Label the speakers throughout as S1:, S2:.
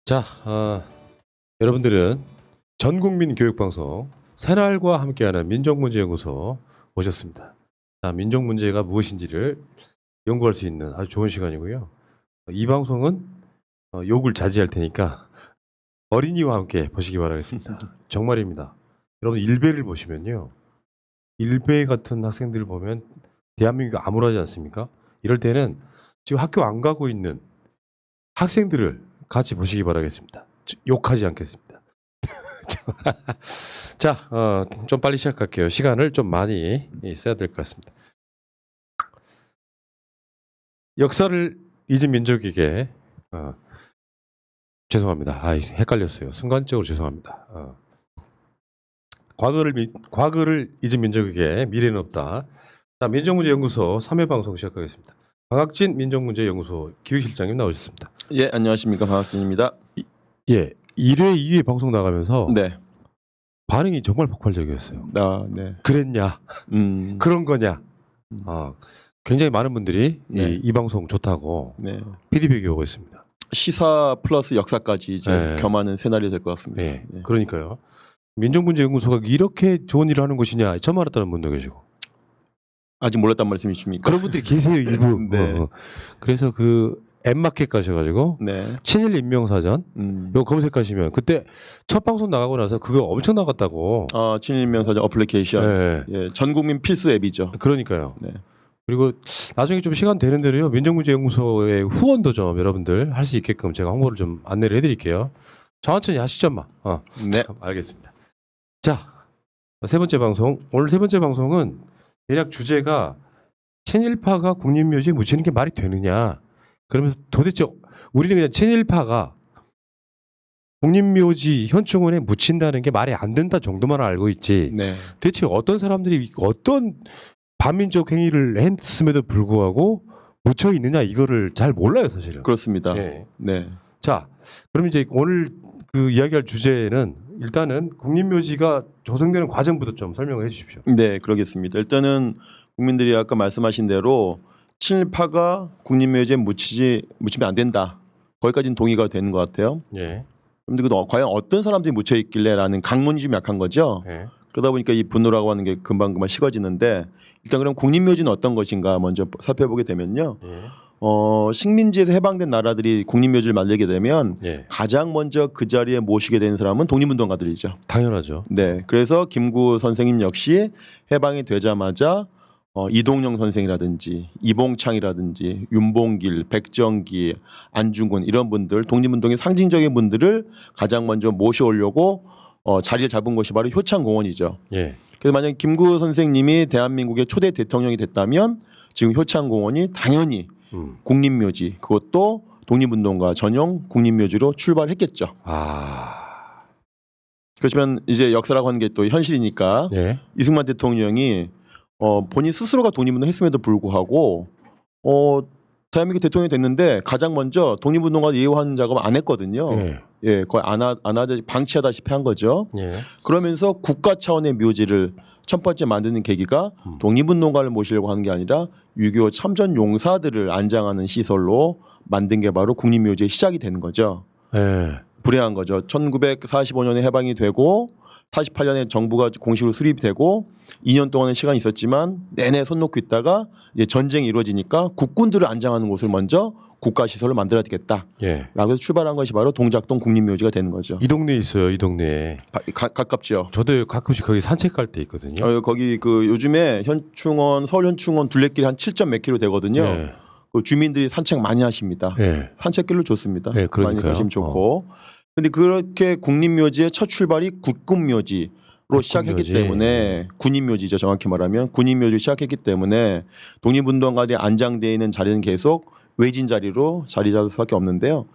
S1: 자, 여러분들은 전국민 교육방송 새날과 함께하는 민족문제연구소 오셨습니다. 자, 민족문제가 무엇인지를 연구할 수 있는 아주 좋은 시간이고요. 이 방송은 욕을 자제할 테니까 어린이와 함께 보시기 바라겠습니다. 정말입니다. 여러분 일베를 보시면요. 일베 같은 학생들을 보면 대한민국이 암울하지 않습니까? 이럴 때는 지금 학교 안 가고 있는 학생들을 같이 보시기 바라겠습니다. 욕하지 않겠습니다. 자, 좀 빨리 시작할게요. 시간을 좀 많이 써야 될 것 같습니다. 역사를 잊은 민족에게 죄송합니다. 헷갈렸어요. 순간적으로 죄송합니다. 과거를 잊은 민족에게 미래는 없다. 자, 민족문제연구소 3회 방송 시작하겠습니다. 방학진 민족문제연구소 기획실장님 나오셨습니다.
S2: 예, 안녕하십니까. 방학진입니다.
S1: 예, 1회, 2회 방송 나가면서
S2: 네.
S1: 반응이 정말 폭발적이었어요.
S2: 네.
S1: 그랬냐? 그런 거냐? 굉장히 많은 분들이
S2: 네.
S1: 이 방송 좋다고
S2: 네.
S1: 피드백이 오고 있습니다.
S2: 시사 플러스 역사까지 이제
S1: 네.
S2: 겸하는 새날이 될 것 같습니다.
S1: 예,
S2: 네.
S1: 그러니까요. 민족문제연구소가 이렇게 좋은 일을 하는 곳이냐 처음 알았다는 분도 계시고.
S2: 아직 몰랐단 말씀이십니까?
S1: 그런 분들이 계세요, 일부.
S2: 네.
S1: 그래서 그 앱마켓 가셔가지고
S2: 네.
S1: 친일 인명사전 이거 검색하시면 그때 첫 방송 나가고 나서 그거 엄청 나갔다고.
S2: 친일명사전 어플리케이션.
S1: 네.
S2: 예, 전 국민 필수 앱이죠.
S1: 그러니까요.
S2: 네.
S1: 그리고 나중에 좀 시간 되는 대로요 민족문제연구소의 후원도 좀 여러분들 할 수 있게끔 제가 홍보를 좀 안내를 해드릴게요. 천천히 하시죠, 마.
S2: 네.
S1: 알겠습니다. 자, 세 번째 방송. 오늘 세 번째 방송은 대략 주제가 친일파가 국립묘지에 묻히는 게 말이 되느냐. 그러면서 도대체 우리는 그냥 친일파가 국립묘지 현충원에 묻힌다는 게 말이 안 된다 정도만 알고 있지.
S2: 네.
S1: 대체 어떤 사람들이 어떤 반민족 행위를 했음에도 불구하고 묻혀 있느냐 이거를 잘 몰라요, 사실은.
S2: 그렇습니다.
S1: 네.
S2: 네.
S1: 자, 그럼 이제 오늘 그 이야기할 주제는 일단은 국립묘지가 조성되는 과정부터 좀 설명을 해주십시오.
S2: 네, 그러겠습니다. 일단은 국민들이 아까 말씀하신 대로 친일파가 국립묘지에 묻히면 안 된다. 거기까지는 동의가 되는 것 같아요.
S1: 예.
S2: 그런데 과연 어떤 사람들이 묻혀 있길래라는 강론이 좀 약한 거죠.
S1: 예.
S2: 그러다 보니까 이 분노라고 하는 게 금방 식어지는데 일단 그럼 국립묘지는 어떤 것인가 먼저 살펴보게 되면요.
S1: 예.
S2: 식민지에서 해방된 나라들이 국립묘지를 만들게 되면
S1: 예.
S2: 가장 먼저 그 자리에 모시게 되는 사람은 독립운동가들이죠.
S1: 당연하죠.
S2: 네, 그래서 김구 선생님 역시 해방이 되자마자 이동영 선생이라든지 이봉창이라든지 윤봉길, 백정기, 안중근 이런 분들 독립운동의 상징적인 분들을 가장 먼저 모셔오려고 자리를 잡은 것이 바로 효창공원이죠.
S1: 예.
S2: 그래서 만약 김구 선생님이 대한민국의 초대 대통령이 됐다면 지금 효창공원이 당연히 국립묘지 그것도 독립운동가 전용 국립묘지로 출발했겠죠. 그렇지만 이제 역사라고 하는 게 또 현실이니까
S1: 예.
S2: 이승만 대통령이 본인 스스로가 독립운동 했음에도 불구하고 대한민국 대통령이 됐는데 가장 먼저 독립운동가 예우하는 작업 안 했거든요.
S1: 예.
S2: 예, 거의 안 하다 방치하다시피 한 거죠.
S1: 예.
S2: 그러면서 국가 차원의 묘지를 첫 번째 만드는 계기가 독립운동가를 모시려고 하는 게 아니라 6.25 참전 용사들을 안장하는 시설로 만든 게 바로 국립묘지의 시작이 되는 거죠.
S1: 예.
S2: 불행한 거죠. 1945년에 해방이 되고 48년에 정부가 공식으로 수립이 되고 2년 동안의 시간이 있었지만 내내 손 놓고 있다가 이제 전쟁이 이루어지니까 국군들을 안장하는 곳을 먼저 국가시설을 만들어야 되겠다.
S1: 예.
S2: 라고 해서 출발한 것이 바로 동작동 국립묘지가 되는 거죠.
S1: 이 동네에 있어요, 이 동네에.
S2: 가깝죠.
S1: 저도 가끔씩 거기 산책 갈 때 있거든요.
S2: 거기 그 요즘에 현충원 서울 현충원 둘레길이 한 7점 몇 킬로 되거든요.
S1: 예.
S2: 그 주민들이 산책 많이 하십니다.
S1: 예.
S2: 산책길로 좋습니다.
S1: 예, 그러니까요.
S2: 많이 가시면 좋고. 근데 그렇게 국립묘지의 첫 출발이 국군묘지로 시작했기 때문에 군인묘지죠. 정확히 말하면 군인묘지를 시작했기 때문에 독립운동가들이 안장되어 있는 자리는 계속 외진 자리로 자리 잡을 수밖에 없는데요.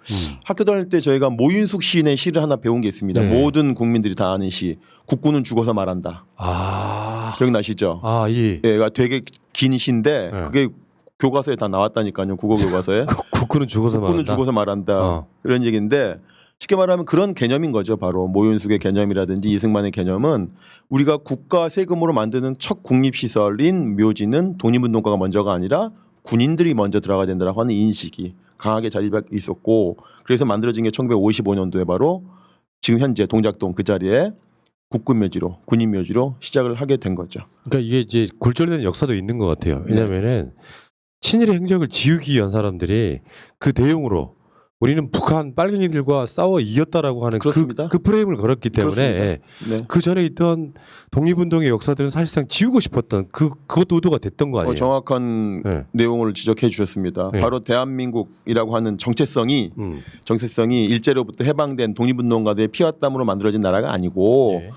S2: 학교 다닐 때 저희가 모윤숙 시인의 시를 하나 배운 게 있습니다.
S1: 네.
S2: 모든 국민들이 다 아는 시. 국군은 죽어서 말한다. 기억나시죠?
S1: 예.
S2: 예, 되게 긴 시인데
S1: 네.
S2: 그게 교과서에 다 나왔다니까요. 국어 교과서에.
S1: 국군은 죽어서
S2: 국군은
S1: 말한다.
S2: 죽어서 말한다. 그런 얘기인데 쉽게 말하면 그런 개념인 거죠. 바로 모윤숙의 개념이라든지 이승만의 개념은 우리가 국가 세금으로 만드는 첫 국립시설인 묘지는 독립운동가가 먼저가 아니라 군인들이 먼저 들어가야 된다라고 하는 인식이 강하게 자리 있었고 그래서 만들어진 게 1955년도에 바로 지금 현재 동작동 그 자리에 국군묘지로 군인묘지로 시작을 하게 된 거죠.
S1: 그러니까 이게 이제 굴절된 역사도 있는 것 같아요. 왜냐하면은 친일의 행적을 지우기 위한 사람들이 그 대용으로 우리는 북한 빨갱이들과 싸워 이겼다라고 하는
S2: 그렇습니다.
S1: 그 프레임을 걸었기 때문에
S2: 네.
S1: 그 전에 있던 독립운동의 역사들은 사실상 지우고 싶었던 그것도 의도가 됐던 거 아니에요?
S2: 정확한
S1: 네.
S2: 내용을 지적해 주셨습니다.
S1: 네.
S2: 바로 대한민국이라고 하는 정체성이 일제로부터 해방된 독립운동가들의 피와 땀으로 만들어진 나라가 아니고
S1: 예.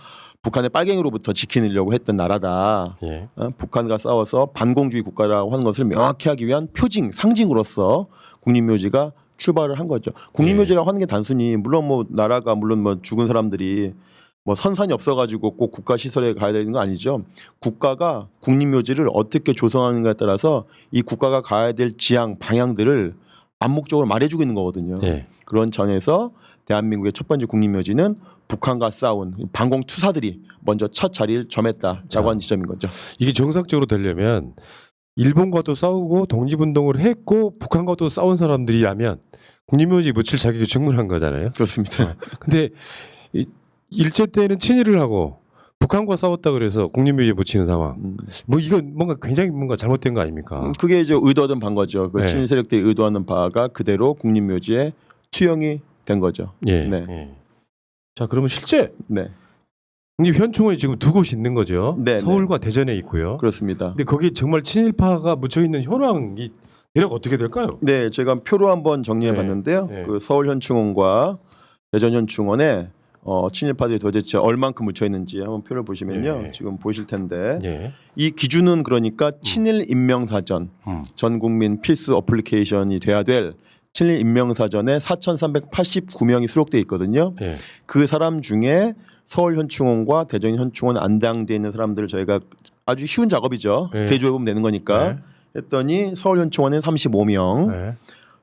S2: 북한의 빨갱이로부터 지키려고 했던 나라다.
S1: 예.
S2: 북한과 싸워서 반공주의 국가라고 하는 것을 명확히 하기 위한 표징, 상징으로서 국립묘지가 출발을 한 거죠. 국립묘지라고 하는 게 단순히 물론 뭐 나라가 물론 뭐 죽은 사람들이 뭐 선산이 없어가지고 꼭 국가 시설에 가야 되는 거 아니죠. 국가가 국립묘지를 어떻게 조성하는가에 따라서 이 국가가 가야 될 지향 방향들을 암묵적으로 말해주고 있는 거거든요.
S1: 예.
S2: 그런 점에서 대한민국의 첫 번째 국립묘지는 북한과 싸운 반공 투사들이 먼저 첫 자리를 점했다라고 하는 지점인 거죠.
S1: 이게 정상적으로 되려면 일본과도 싸우고 독립운동을 했고 북한과도 싸운 사람들이라면 국립묘지 묻힐 자격이 충분한 거잖아요.
S2: 그렇습니다.
S1: 근데 일제 때는 친일을 하고 북한과 싸웠다 그래서 국립묘지에 묻히는 상황. 뭐 이건 뭔가 굉장히 뭔가 잘못된 거 아닙니까?
S2: 그게 이제 의도하던 바인 거죠. 그
S1: 네.
S2: 친일 세력들이 의도하는 바가 그대로 국립묘지에 투영이 된 거죠.
S1: 예.
S2: 네.
S1: 예. 자, 그러면 실제
S2: 네,
S1: 국립현충원이 지금 두 곳이 있는 거죠.
S2: 네,
S1: 서울과 대전에 있고요.
S2: 그렇습니다.
S1: 근데 거기 정말 친일파가 묻혀 있는 현황이 대략 어떻게 될까요?
S2: 네, 제가 표로 한번 정리해
S1: 네.
S2: 봤는데요.
S1: 네.
S2: 그 서울현충원과 대전현충원에 친일파들이 도대체 얼만큼 묻혀 있는지 한번 표를 보시면요.
S1: 네.
S2: 지금 보실 텐데
S1: 예.
S2: 이 기준은 그러니까 친일 인명사전 전 국민 필수 어플리케이션이 돼야 될 친일 인명사전에 4,389명이 수록돼 있거든요.
S1: 예.
S2: 그 사람 중에 서울현충원과 대전현충원 안당돼 있는 사람들을 저희가 아주 쉬운 작업이죠.
S1: 네.
S2: 대조해 보면 되는 거니까
S1: 네.
S2: 했더니 서울현충원은 35명,
S1: 네.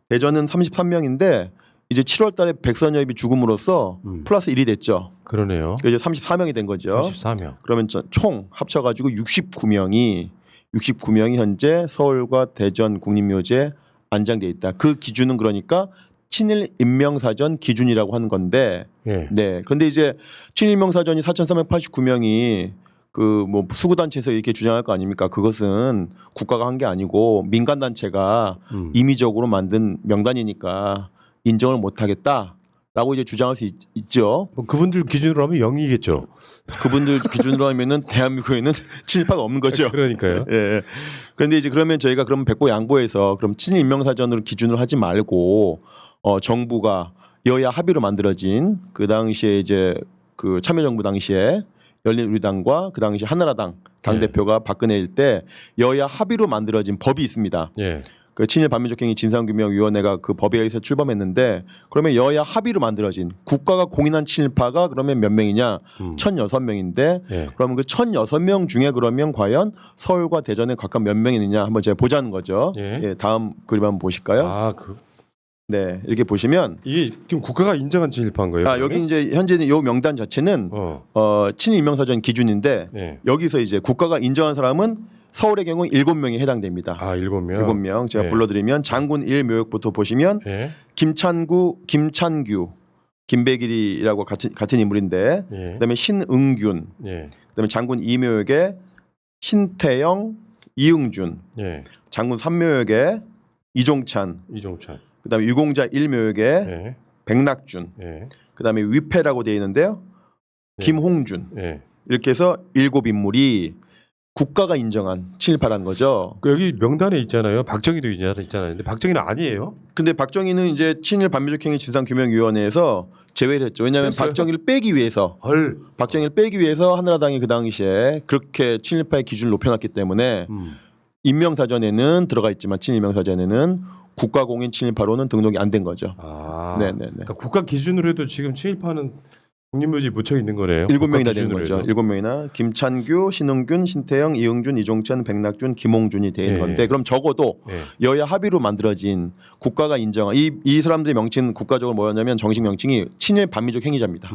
S2: 대전은 33명인데 이제 7월달에 백선엽이 죽음으로써 플러스 1이 됐죠.
S1: 그러네요.
S2: 그래서 이제 34명이 된 거죠.
S1: 34명.
S2: 그러면 총 합쳐가지고 69명이 현재 서울과 대전 국립묘지에 안장돼 있다. 그 기준은 그러니까 친일 인명사전 기준이라고 하는 건데,
S1: 예.
S2: 네. 그런데 이제 친일 인명사전이 4,389명이 그 뭐 수구단체에서 이렇게 주장할 거 아닙니까? 그것은 국가가 한 게 아니고 민간 단체가 임의적으로 만든 명단이니까 인정을 못하겠다라고 이제 주장할 수 있죠.
S1: 뭐 그분들 기준으로 하면 0이겠죠.
S2: 그분들 기준으로 하면은 대한민국에는 친일파가 없는 거죠.
S1: 그러니까요.
S2: 예. 그런데 이제 그러면 저희가 그럼 백보 양보해서 그럼 친일 인명사전으로 기준을 하지 말고 정부가 여야 합의로 만들어진 그 당시에 이제 그 참여정부 당시에 열린우리당과 그 당시 한나라당 당 대표가 박근혜일 때 여야 합의로 만들어진 법이 있습니다.
S1: 예.
S2: 그 친일 반민족행위 진상규명위원회가 그 법에 의해서 출범했는데 그러면 여야 합의로 만들어진 국가가 공인한 친일파가 그러면 몇 명이냐? 1,006명인데
S1: 예.
S2: 그러면 그 1,006명 중에 그러면 과연 서울과 대전에 각각 몇 명이 있느냐 한번 제가 보자는 거죠.
S1: 예.
S2: 예, 다음 그림 한번 보실까요?
S1: 아,
S2: 네, 이렇게 보시면
S1: 이게 지금 국가가 인정한 친일파인 거예요?
S2: 여기 이제 현재는 요 명단 자체는 친일 인명사전 기준인데
S1: 예.
S2: 여기서 이제 국가가 인정한 사람은 서울의 경우 7명이 해당됩니다.
S1: 아, 7명.
S2: 7명 제가
S1: 예.
S2: 불러드리면 장군 1묘역부터 보시면
S1: 예.
S2: 김찬규, 김백일이라고 같은 인물인데
S1: 예.
S2: 그다음에 신응균,
S1: 예.
S2: 그다음에 장군 2묘역에 신태영, 이응준,
S1: 예.
S2: 장군 3묘역에 이종찬,
S1: 이종찬.
S2: 그다음에 유공자 1묘역에
S1: 예.
S2: 백낙준,
S1: 예.
S2: 그다음에 위패라고 되어 있는데요.
S1: 예.
S2: 김홍준
S1: 예.
S2: 이렇게 해서 7인물이 국가가 인정한 친일파라는 거죠.
S1: 여기 명단에 있잖아요. 박정희도 있잖아요. 근데 박정희는 아니에요.
S2: 근데 박정희는 이제 친일 반민족행위 진상규명위원회에서 제외를 했죠. 왜냐하면
S1: 했어요?
S2: 박정희를 빼기 위해서 한나라당이 그 당시에 그렇게 친일파의 기준을 높여놨기 때문에 인명사전에는 들어가 있지만 친일명사전에는 국가공인 친일파로는 등록이 안 된 거죠.
S1: 아.
S2: 네네네.
S1: 그러니까 국가 기준으로 해도 지금 친일파는 국립묘지에 묻혀 있는 거네요.
S2: 7명이나 되는 거죠. 7명이나 김찬규, 신응균, 신태영, 이응준, 이종찬, 백낙준, 김홍준이 되는
S1: 예.
S2: 건데 그럼 적어도
S1: 예.
S2: 여야 합의로 만들어진 국가가 인정한 이 사람들의 명칭 국가적으로 뭐였냐면 정식 명칭이 친일 반민족 행위자입니다.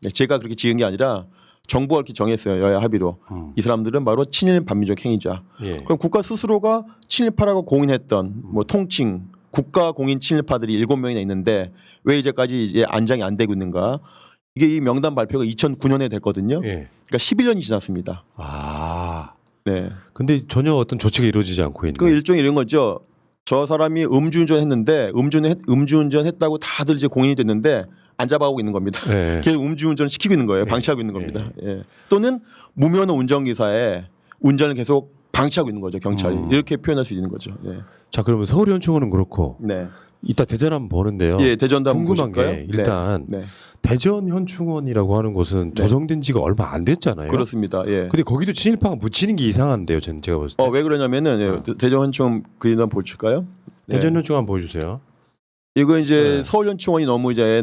S2: 네, 제가 그렇게 지은 게 아니라 정부가 이렇게 정했어요. 여야 합의로. 이 사람들은 바로 친일 반민족 행위자.
S1: 예.
S2: 그럼 국가 스스로가 친일파라고 공인했던 뭐 통칭 국가 공인 친일파들이 7명이나 있는데 왜 이제까지 이제 안장이 안 되고 있는가? 이게 이 명단 발표가 2009년에 됐거든요.
S1: 예.
S2: 그러니까 11년이 지났습니다.
S1: 아.
S2: 네.
S1: 근데 전혀 어떤 조치가 이루어지지 않고 있는.
S2: 그 일종의 이런 거죠. 저 사람이 음주운전했는데 음주운전했다고 다들 이제 공인이 됐는데 안 잡아오고 있는 겁니다.
S1: 예.
S2: 계속 음주운전 시키고 있는 거예요. 방치하고 있는 겁니다. 예. 또는 무면허 운전기사의 운전을 계속 방치하고 있는 거죠. 경찰이 이렇게 표현할 수 있는 거죠. 예.
S1: 자, 그러면 서울현충원은 그렇고
S2: 네.
S1: 이따 대전 한번 보는데요.
S2: 예, 대전도 한번
S1: 궁금한
S2: 보실까요?
S1: 게 일단
S2: 네.
S1: 대전현충원이라고 하는 곳은
S2: 네.
S1: 조성된 지가 얼마 안 됐잖아요.
S2: 그렇습니다. 예.
S1: 근데 거기도 친일파가 묻히는 게 이상한데요. 제가 봤을 때.
S2: 왜 그러냐면은 대전현충원 그림만 보실까요? 네.
S1: 대전현충원 보여주세요.
S2: 이거 이제
S1: 네.
S2: 서울현충원이 너무 이제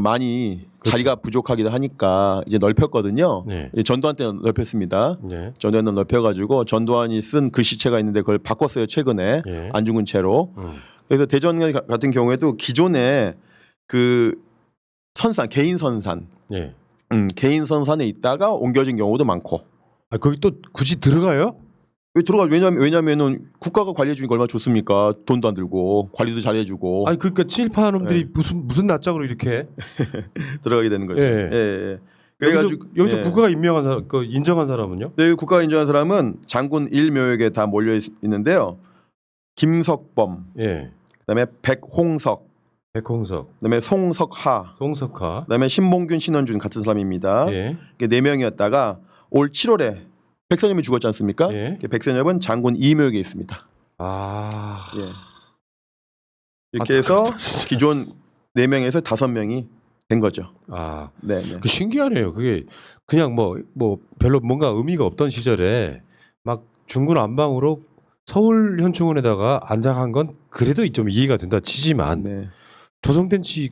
S2: 많이
S1: 그렇죠.
S2: 자리가 부족하기도 하니까 이제 넓혔거든요.
S1: 네.
S2: 전두환 때 넓혔습니다.
S1: 네.
S2: 전두환 때 넓혀가지고 전두환이 쓴 글씨체가 있는데 그걸 바꿨어요 최근에
S1: 예.
S2: 안중근 채로. 그래서 대전 같은 경우에도 기존에 그 선산 개인 선산,
S1: 예.
S2: 개인 선산에 있다가 옮겨진 경우도 많고.
S1: 아, 거기 또 굳이 들어가요?
S2: 왜 들어가? 왜냐면은 국가가 관리해 주니까 얼마나 좋습니까? 돈도 안 들고 관리도 잘해주고
S1: 아니 그러니까 친일파 놈들이
S2: 네.
S1: 무슨 낯짝으로 이렇게
S2: 들어가게 되는 거죠.
S1: 예.
S2: 예. 그래가지고
S1: 여기서
S2: 예.
S1: 국가가 임명한 사람, 그 인정한 사람은요?
S2: 네, 국가가 인정한 사람은 장군 1묘역에 다 몰려 있는데요. 김석범,
S1: 예.
S2: 그다음에 백홍석,
S1: 백홍석,
S2: 그다음에 송석하,
S1: 송석하.
S2: 그다음에 신봉균, 신원준 같은 사람입니다.
S1: 예.
S2: 이게 4명이었다가 올 7월에 백선엽이 죽었지 않습니까?
S1: 예.
S2: 백선엽은 장군 2묘역에 있습니다.
S1: 아.
S2: 예. 이렇게 해서 기존 4명에서 5명이 된 거죠.
S1: 아.
S2: 네, 네.
S1: 그 신기하네요. 그게 그냥 뭐 별로 뭔가 의미가 없던 시절에 막 중군 안방으로 서울 현충원에다가 안장한 건 그래도 좀 이해가 된다 치지만
S2: 네.
S1: 조성된 지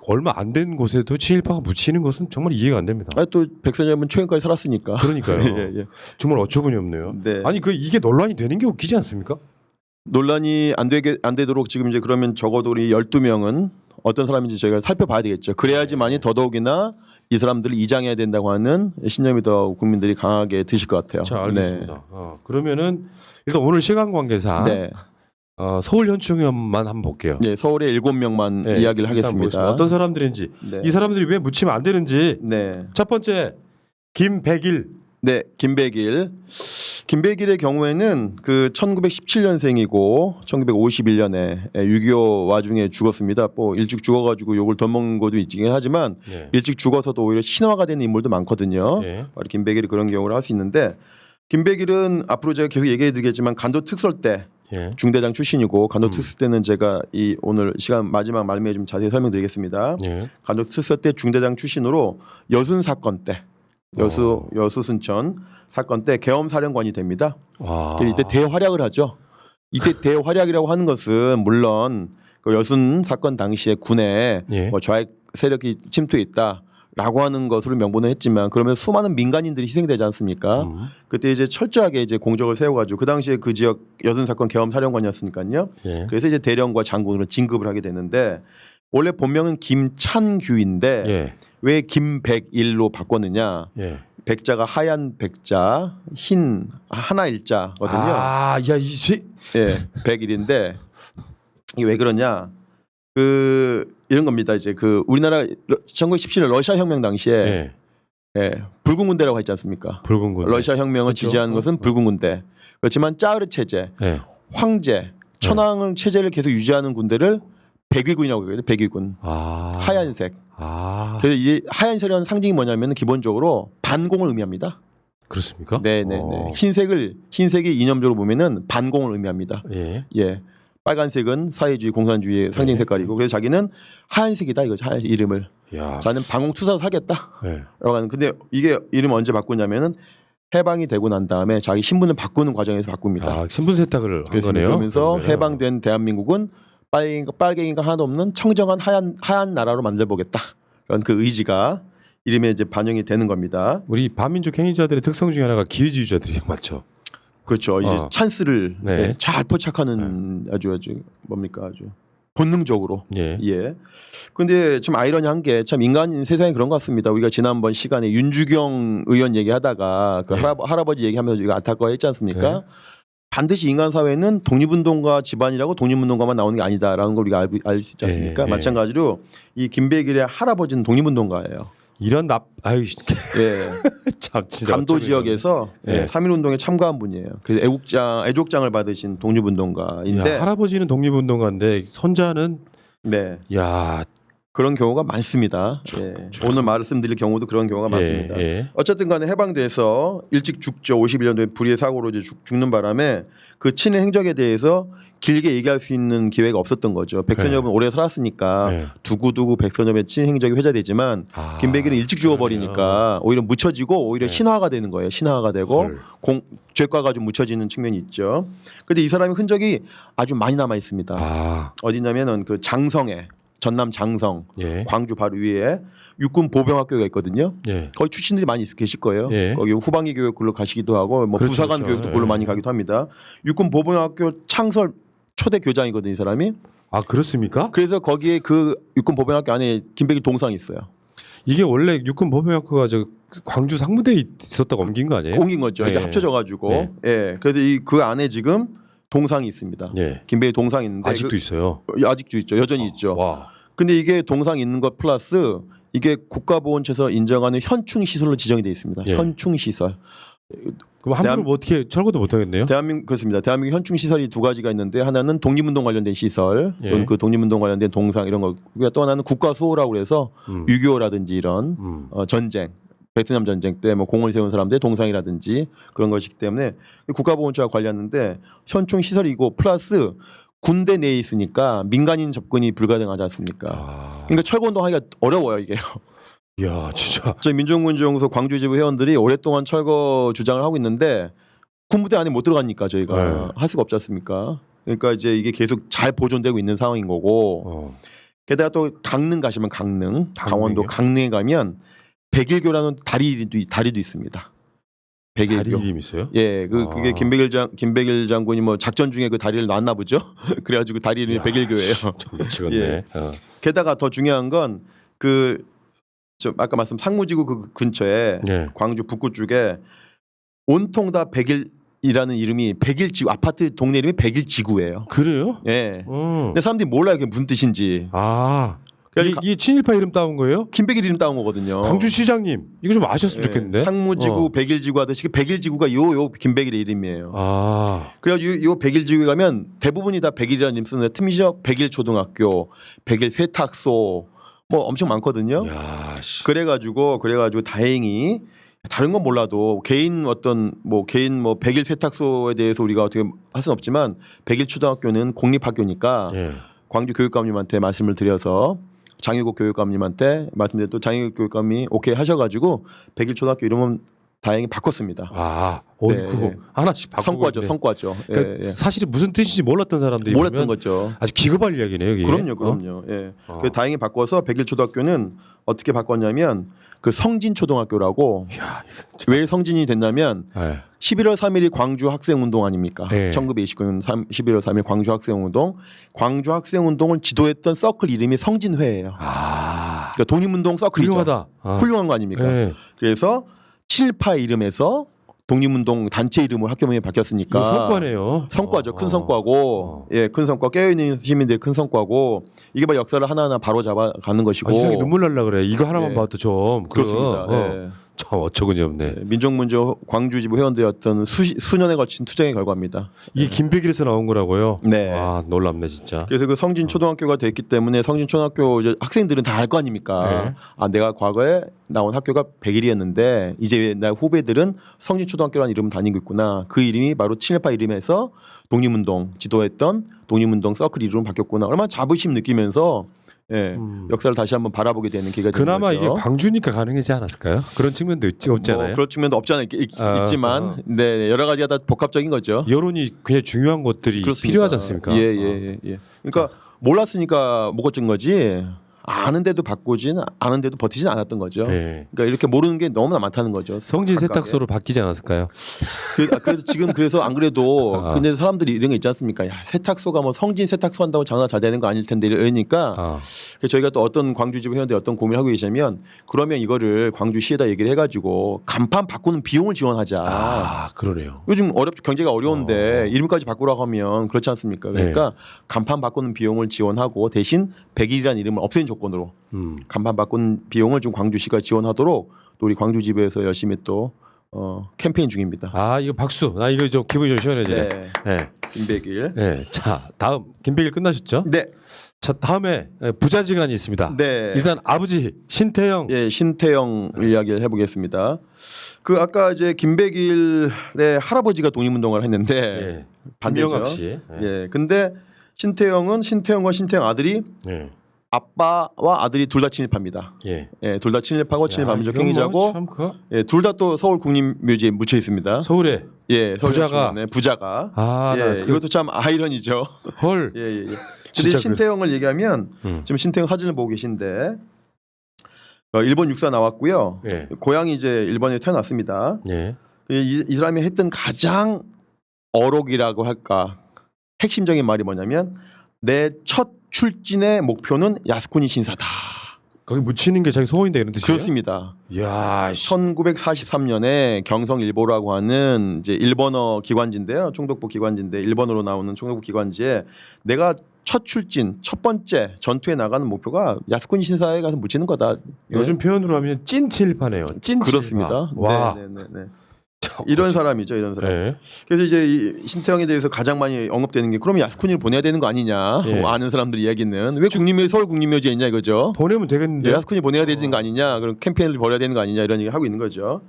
S1: 얼마 안 된 곳에도 친일파가 묻히는 것은 정말 이해가 안 됩니다.
S2: 또 백선엽은 최근까지 살았으니까.
S1: 그러니까요.
S2: 예, 예.
S1: 정말 어처구니 없네요.
S2: 네.
S1: 아니 이게 논란이 되는 게 웃기지 않습니까?
S2: 논란이 안 되도록 지금 이제 그러면 적어도 우리 12명은 어떤 사람인지 저희가 살펴봐야 되겠죠. 그래야지만이 더더욱이나 이 사람들을 이장해야 된다고 하는 신념이 더 국민들이 강하게 드실 것 같아요.
S1: 자, 알겠습니다. 그러면은 일단 오늘 시간 관계상
S2: 네.
S1: 서울 현충원만 한번 볼게요.
S2: 네, 서울에 7명만
S1: 네,
S2: 이야기를
S1: 일단
S2: 하겠습니다.
S1: 보겠습니다. 어떤 사람들인지
S2: 네.
S1: 이 사람들이 왜 묻히면 안 되는지.
S2: 네.
S1: 첫 번째 김백일.
S2: 네, 김백일. 김백일의 경우에는 그 1917년생이고 1951년에 6.25 와중에 죽었습니다. 뭐 일찍 죽어가지고 욕을 덜먹는 것도 있긴 하지만
S1: 예.
S2: 일찍 죽어서도 오히려 신화가 되는 인물도 많거든요.
S1: 예.
S2: 바로 김백일이 그런 경우를 할 수 있는데 김백일은 앞으로 제가 계속 얘기해드리겠지만 간도 특설 때
S1: 예.
S2: 중대장 출신이고 간도 특설 때는 제가 이 오늘 시간 마지막 말미에 좀 자세히 설명드리겠습니다.
S1: 예.
S2: 간도 특설 때 중대장 출신으로 여순 사건 때 여수 순천 사건 때 계엄사령관이 됩니다.
S1: 아.
S2: 이때 대활약을 하죠. 이때 대활약이라고 하는 것은 물론 그 여순 사건 당시에 군에
S1: 예.
S2: 뭐 좌익 세력이 침투해 있다라고 하는 것으로 명분을 했지만 그러면 수많은 민간인들이 희생되지 않습니까? 그때 이제 철저하게 이제 공적을 세워가지고 그 당시에 그 지역 여순 사건 계엄사령관이었으니까요.
S1: 예.
S2: 그래서 이제 대령과 장군으로 진급을 하게 되는데 원래 본명은 김찬규인데
S1: 예.
S2: 왜 김백일로 바꿨느냐?
S1: 예.
S2: 백자가 하얀 백자, 흰 하나 일자거든요.
S1: 아, 야 이씨.
S2: 예, 백일인데 이게 왜 그러냐? 그 이런 겁니다. 이제 그 우리나라 1917년 러시아 혁명 당시에
S1: 예.
S2: 예, 붉은 군대라고 했지 않습니까?
S1: 붉은 군대.
S2: 러시아 혁명을
S1: 그렇죠.
S2: 지지하는 것은 붉은 군대. 그렇지만 짜르 체제,
S1: 예.
S2: 황제, 천황 체제를 계속 유지하는 군대를 백위군이라고 그래요. 백위군.
S1: 아.
S2: 하얀색.
S1: 아.
S2: 그래서 이 하얀색이라는 상징이 뭐냐면 기본적으로 반공을 의미합니다.
S1: 그렇습니까?
S2: 네네네. 흰색이 이념적으로 보면은 반공을 의미합니다.
S1: 예.
S2: 예. 빨간색은 사회주의, 공산주의의 상징
S1: 네.
S2: 색깔이고 그래서 자기는 하얀색이다 이거죠. 하얀색 이름을.
S1: 야.
S2: 자는 반공투사로 살겠다.
S1: 예.
S2: 라고 하는. 근데 이게 이름 언제 바꾸냐면은 해방이 되고 난 다음에 자기 신분을 바꾸는 과정에서 바꿉니다.
S1: 아, 신분 세탁을 한
S2: 그렇습니다.
S1: 거네요.
S2: 그러면서
S1: 그러면은.
S2: 해방된 대한민국은 빨갱이가 하나도 없는 청정한 하얀 나라로 만들어보겠다. 그런 그 의지가 이름에 이제 반영이 되는 겁니다.
S1: 우리 반민족 행위자들의 특성 중에 하나가 기회주의자들이 맞죠.
S2: 그렇죠. 이제 찬스를
S1: 네.
S2: 네, 잘 포착하는 아주 뭡니까 아주 본능적으로.
S1: 예.
S2: 예. 근데 좀 아이러니한 게 참 인간 세상이 그런 것 같습니다. 우리가 지난번 시간에 윤주경 의원 얘기하다가 그
S1: 네.
S2: 할아버지 얘기하면서 우리가 안타까워했지 않습니까?
S1: 네.
S2: 반드시 인간 사회는 독립운동가 집안이라고 독립운동가만 나오는 게 아니다라는 걸 우리가 알 수 있지 않습니까?
S1: 예.
S2: 마찬가지로 이 김백일의 할아버지는 독립운동가예요.
S1: 이런 아유
S2: 예.
S1: 참 진짜
S2: 감도
S1: 어쩌면
S2: 지역에서
S1: 예.
S2: 3.1운동에 참가한 분이에요. 그래서 애족장을 받으신 독립운동가인데
S1: 야, 할아버지는 독립운동가인데 손자는
S2: 네.
S1: 야
S2: 그런 경우가 많습니다. 예. 오늘 말씀드릴 경우도 그런 경우가 많습니다.
S1: 예.
S2: 어쨌든 간에 해방돼서 일찍 죽죠. 51년도에 불의의 사고로 이제 죽는 바람에 그 친일 행적에 대해서 길게 얘기할 수 있는 기회가 없었던 거죠. 백선엽은 오래 살았으니까
S1: 네.
S2: 두고두고 백선엽의 친일 행적이 회자되지만
S1: 아,
S2: 김백일은 일찍 죽어버리니까 오히려 묻혀지고 오히려
S1: 네.
S2: 신화가 되는 거예요. 신화가 되고
S1: 헐.
S2: 죄과가 좀 묻혀지는 측면이 있죠. 그런데 이 사람의 흔적이 아주 많이 남아 있습니다.
S1: 아,
S2: 어디냐면은 그 장성에 전남 장성
S1: 예.
S2: 광주 바로 위에 육군 보병학교가 있거든요.
S1: 예.
S2: 거기 출신들이 많이 계실 거예요.
S1: 예.
S2: 거기 후방위 교육 글로 가시기도 하고 뭐
S1: 그렇죠,
S2: 부사관
S1: 그렇죠.
S2: 교육도 글로
S1: 예.
S2: 많이 가기도 합니다. 육군 보병학교 창설 초대 교장이거든요, 이 사람이.
S1: 아, 그렇습니까?
S2: 그래서 거기에 그 육군 보병학교 안에 김백일 동상이 있어요.
S1: 이게 원래 육군 보병학교가 저 광주 상무대에 있었다고 옮긴 거 아니에요?
S2: 옮긴 거죠. 이제
S1: 예.
S2: 합쳐져가지고.
S1: 예.
S2: 예. 그래서 그 안에 지금 동상이 있습니다.
S1: 예.
S2: 김백일 동상이 있는데
S1: 아직도 있어요.
S2: 아직도 있죠. 여전히 있죠.
S1: 와.
S2: 근데 이게 동상 있는 것 플러스 이게 국가보훈처에서 인정하는 현충 시설로 지정이 되어 있습니다.
S1: 예.
S2: 현충 시설.
S1: 그럼 함부로 뭐 어떻게 철거도 못 하겠네요?
S2: 대한민국 그렇습니다. 대한민국 현충 시설이 두 가지가 있는데 하나는 독립운동 관련된 시설,
S1: 예.
S2: 또는 그 독립운동 관련된 동상 이런 거. 또 하나는 국가 수호라고 그래서 6.25라든지 이런 전쟁, 베트남 전쟁 때 뭐 공을 세운 사람들의 동상이라든지 그런 것이기 때문에 국가보훈처가 관리하는데 현충 시설이고 플러스 군대 내에 있으니까 민간인 접근이 불가능하지 않습니까?
S1: 아.
S2: 그러니까 철거운동하기가 어려워요 이게.
S1: 야, 진짜.
S2: 저희 민족문제연구소 광주지부 회원들이 오랫동안 철거 주장을 하고 있는데 군부대 안에 못 들어가니까 저희가
S1: 네.
S2: 할 수가 없지 않습니까? 그러니까 이제 이게 계속 잘 보존되고 있는 상황인 거고 게다가 또 강릉 가시면 강릉, 강원도 강릉에 가면 백일교라는 다리도 있습니다. 백일교.
S1: 다리 이름 있어요?
S2: 예, 그게 김백일 장군이 뭐 작전 중에 그 다리를 놨나 보죠. 그래가지고 다리 이름이
S1: 야,
S2: 백일교예요.
S1: 참 미치겠네.
S2: 예. 게다가 더 중요한 건 아까 말씀 상무지구 그 근처에
S1: 예.
S2: 광주 북구 쪽에 온통 다 백일이라는 이름이 백일지구 아파트 동네 이름이 백일지구예요.
S1: 그래요?
S2: 예. 근데 사람들이 몰라요 그게 무슨 뜻인지.
S1: 아.
S2: 그러니까
S1: 이 친일파 이름 따온 거예요?
S2: 김백일 이름 따온 거거든요.
S1: 광주시장님 이거 좀 아셨으면
S2: 예.
S1: 좋겠는데.
S2: 상무지구 백일지구 하듯이 그 백일지구가 요 김백일의 이름이에요.
S1: 아.
S2: 그래가지고 요 백일지구에 가면 대부분이 다 백일이라는 이름 쓰는데 틈이죠. 백일초등학교, 백일세탁소 뭐 엄청 많거든요.
S1: 야, 씨.
S2: 그래가지고 다행히 다른 건 몰라도 개인 백일 세탁소에 대해서 우리가 어떻게 할 수는 없지만 백일 초등학교는 공립학교니까
S1: 예.
S2: 광주 교육감님한테 말씀을 드려서 장일국 교육감님한테 말씀드려 또 장일국 교육감이 오케이 하셔가지고 백일 초등학교 이름은 다행히 바꿨습니다.
S1: 아,
S2: 네.
S1: 그거 하나씩 바꾸고
S2: 성과죠.
S1: 그러니까
S2: 예.
S1: 사실은 무슨 뜻인지 몰랐던 사람들이
S2: 몰랐던
S1: 보면
S2: 거죠.
S1: 아주 기급할 이야기네요. 이게.
S2: 그럼요. 예. 그 다행히 바꿔서 백일 초등학교는 어떻게 바꿨냐면 그 성진 초등학교라고.
S1: 야,
S2: 왜 성진이 됐냐면
S1: 예.
S2: 11월 3일이 광주 학생운동 아닙니까?
S1: 네.
S2: 1929년 11월 3일 광주 학생운동. 광주 학생운동을 지도했던 서클 이름이 성진회예요.
S1: 아,
S2: 그러니까 독립운동 서클이죠.
S1: 훌륭하다. 아.
S2: 훌륭한 거 아닙니까?
S1: 예.
S2: 그래서 친일파 이름에서 독립운동 단체 이름으로 학교명이 바뀌었으니까
S1: 이거 성과네요.
S2: 성과죠. 큰 성과고, 예, 큰 성과. 깨어있는 시민들의 큰 성과고, 이게 막 역사를 하나하나 바로 잡아가는 것이고.
S1: 아, 세상에 눈물 날라 그래. 이거 하나만
S2: 예.
S1: 봐도 좀
S2: 그렇습니다. 예.
S1: 참 어처구니 없네.
S2: 민족문제 광주지부 회원들의 어떤 수년에 걸친 투쟁의 결과입니다.
S1: 이게 김백일에서 나온 거라고요?
S2: 네.
S1: 아, 놀랍네 진짜.
S2: 그래서 그 성진 초등학교가 됐기 때문에 성진 초등학교 이제 학생들은 다 알 거 아닙니까?
S1: 네.
S2: 아, 내가 과거에 나온 학교가 백일이었는데 이제 나 후배들은 성진 초등학교라는 이름을 다니고 있구나. 그 이름이 바로 친일파 이름에서 독립운동 지도했던 독립운동 서클 이름으로 바뀌었구나. 얼마나 자부심 느끼면서 예, 역사를 다시 한번 바라보게 되는 기회가 되는
S1: 그나마
S2: 거죠.
S1: 이게 광주니까 가능하지 않았을까요? 그런 측면도 없잖아요.
S2: 뭐 그런 측면도 없지 않아 있지만 네, 여러 가지가 다 복합적인 거죠.
S1: 여론이 굉장히 중요한 것들이
S2: 그렇습니다.
S1: 필요하지 않습니까?
S2: 예. 그러니까 몰랐으니까 못 고친 거지. 아는데도 바꾸진 아는데도 버티진 않았던 거죠.
S1: 예.
S2: 그러니까 이렇게 모르는 게 너무나 많다는 거죠.
S1: 성진
S2: 각각의.
S1: 세탁소로 바뀌지 않았을까요?
S2: 그래서 지금 그래서 안 그래도
S1: 아.
S2: 근데 사람들이 이런 게 있지 않습니까? 야, 세탁소가 뭐 성진 세탁소 한다고 장사 잘 되는 거 아닐 텐데 이러니까
S1: 아.
S2: 그래서 저희가 또 어떤 광주 지부 회원들이 어떤 고민을 하고 계시냐면 그러면 이거를 광주시에다 얘기를 해가지고 간판 바꾸는 비용을 지원하자.
S1: 아, 그러네요.
S2: 요즘 경제가 어려운데 이름까지 바꾸라고 하면 그렇지 않습니까? 그러니까 간판 바꾸는 비용을 지원하고 대신 100일이라는 이름을 없애는 조건으로 간판 바꾸는 비용을 좀 광주시가 지원하도록 또 우리 광주 지부에서 열심히 또 캠페인 중입니다.
S1: 아, 이거 박수. 나 이거 좀 기분이 좀 시원해지네.
S2: 네.
S1: 네.
S2: 김백일.
S1: 네. 자, 다음 김백일 끝나셨죠?
S2: 네.
S1: 자, 다음에 부자지간이 있습니다.
S2: 네.
S1: 일단 아버지 신태영.
S2: 예, 신태영 이야기를 해보겠습니다. 그 아까 이제 김백일의 할아버지가 독립운동을 했는데
S1: 예.
S2: 반대죠.
S1: 김영학 씨. 예.
S2: 예, 근데 신태영은 신태영과 신태영 아들이
S1: 예.
S2: 아빠와 아들이 둘 다 친일파입니다.
S1: 예.
S2: 예, 둘 다 친일파고 친일반민족
S1: 이건 뭐
S2: 행위자고,
S1: 참
S2: 예, 둘 다 또 서울 국립묘지에 묻혀 있습니다.
S1: 서울에.
S2: 예, 서울
S1: 부자가.
S2: 부자가.
S1: 아,
S2: 예,
S1: 나
S2: 이것도 참 아이러니죠.
S1: 헐.
S2: 예, 예, 예.
S1: 진짜
S2: 근데 신태영을 얘기하면 지금 신태영 사진을 보고 계신데 일본 육사 나왔고요.
S1: 예.
S2: 고향이 이제 일본에 태어났습니다.
S1: 예.
S2: 이 사람이 했던 가장 어록이라고 할까 핵심적인 말이 뭐냐면 내 첫 출진의 목표는 야스쿠니 신사다.
S1: 거기 묻히는 게 자기 소원인데 이런 뜻이에요?
S2: 그렇습니다.
S1: 야,
S2: 1943년에 경성일보라고 하는 이제 일본어 기관지인데요. 총독부 기관지인데 일본어로 나오는 총독부 기관지에 내가 첫 출진, 첫 번째 전투에 나가는 목표가 야스쿠니 신사에 가서 묻히는 거다.
S1: 요즘 표현으로 하면 찐칠파네요. 찐칠파.
S2: 그렇습니다.
S1: 와.
S2: 네. 이런 사람이죠, 이런 사람.
S1: 네.
S2: 그래서 이제 이 신태영에 대해서 가장 많이 언급되는 게 그러면 야스쿠니를 보내야 되는 거 아니냐.
S1: 예.
S2: 뭐 아는 사람들 이야기는 왜 국립묘 서울 국립묘지에 있냐 이거죠.
S1: 보내면 되겠는데.
S2: 야스쿠니 보내야 되는 거 아니냐. 그럼 캠페인을 벌여야 되는 거 아니냐 이런 얘기 하고 있는 거죠.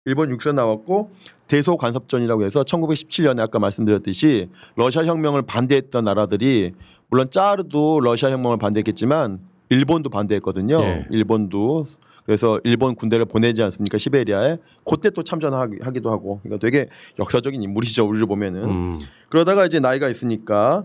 S2: 일본 육사 나왔고 대소간섭전이라고 해서 1917년에 아까 말씀드렸듯이 러시아 혁명을 반대했던 나라들이 물론 짜르도 러시아 혁명을 반대했겠지만 일본도 반대했거든요.
S1: 예.
S2: 일본도 그래서 일본 군대를 보내지 않습니까 시베리아에 그때 또 참전하기도 하고 그러니까 되게 역사적인 인물이죠 우리를 보면은 그러다가 이제 나이가 있으니까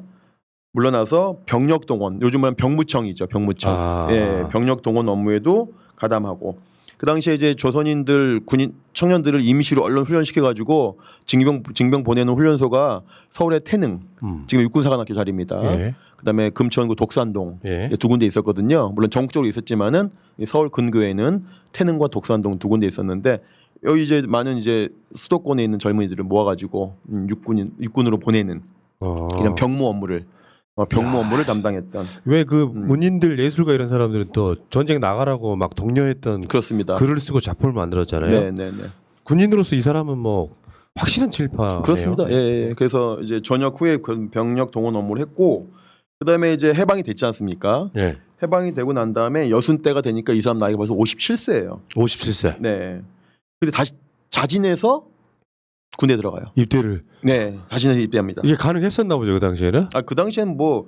S2: 물러나서 병력 동원 요즘 말하면 병무청이죠 병무청
S1: 아.
S2: 예 병력 동원 업무에도 가담하고 그 당시에 이제 조선인들 군인 청년들을 임시로 언론 훈련시켜 가지고 징병 보내는 훈련소가 서울의 태능 지금 육군사관학교 자리입니다.
S1: 예.
S2: 그다음에 금천구 독산동
S1: 예.
S2: 두 군데 있었거든요. 물론 전국적으로 있었지만은 서울 근교에는 태능과 독산동 두 군데 있었는데 여기 이제 많은 이제 수도권에 있는 젊은이들을 모아가지고 육군으로 보내는 이런 병무 업무를 담당했던
S1: 왜 그 문인들 예술가 이런 사람들은 또 전쟁 나가라고 막 독려했던
S2: 그렇습니다.
S1: 글을 쓰고 작품을 만들었잖아요.
S2: 네.
S1: 군인으로서 이 사람은 뭐 확실한 칠파네요.
S2: 그렇습니다. 예. 그래서 이제 전역 후에 병력 동원 업무를 했고 그다음에 이제 해방이 됐지 않습니까?
S1: 예.
S2: 해방이 되고 난 다음에 여순 때가 되니까 이 사람 나이가 벌써 57세예요.
S1: 57세.
S2: 네. 근데 다시 자진해서 군대 들어가요.
S1: 입대를.
S2: 네, 자진해서 입대합니다.
S1: 이게 가능했었나 보죠 그 당시에는.
S2: 그 당시엔 뭐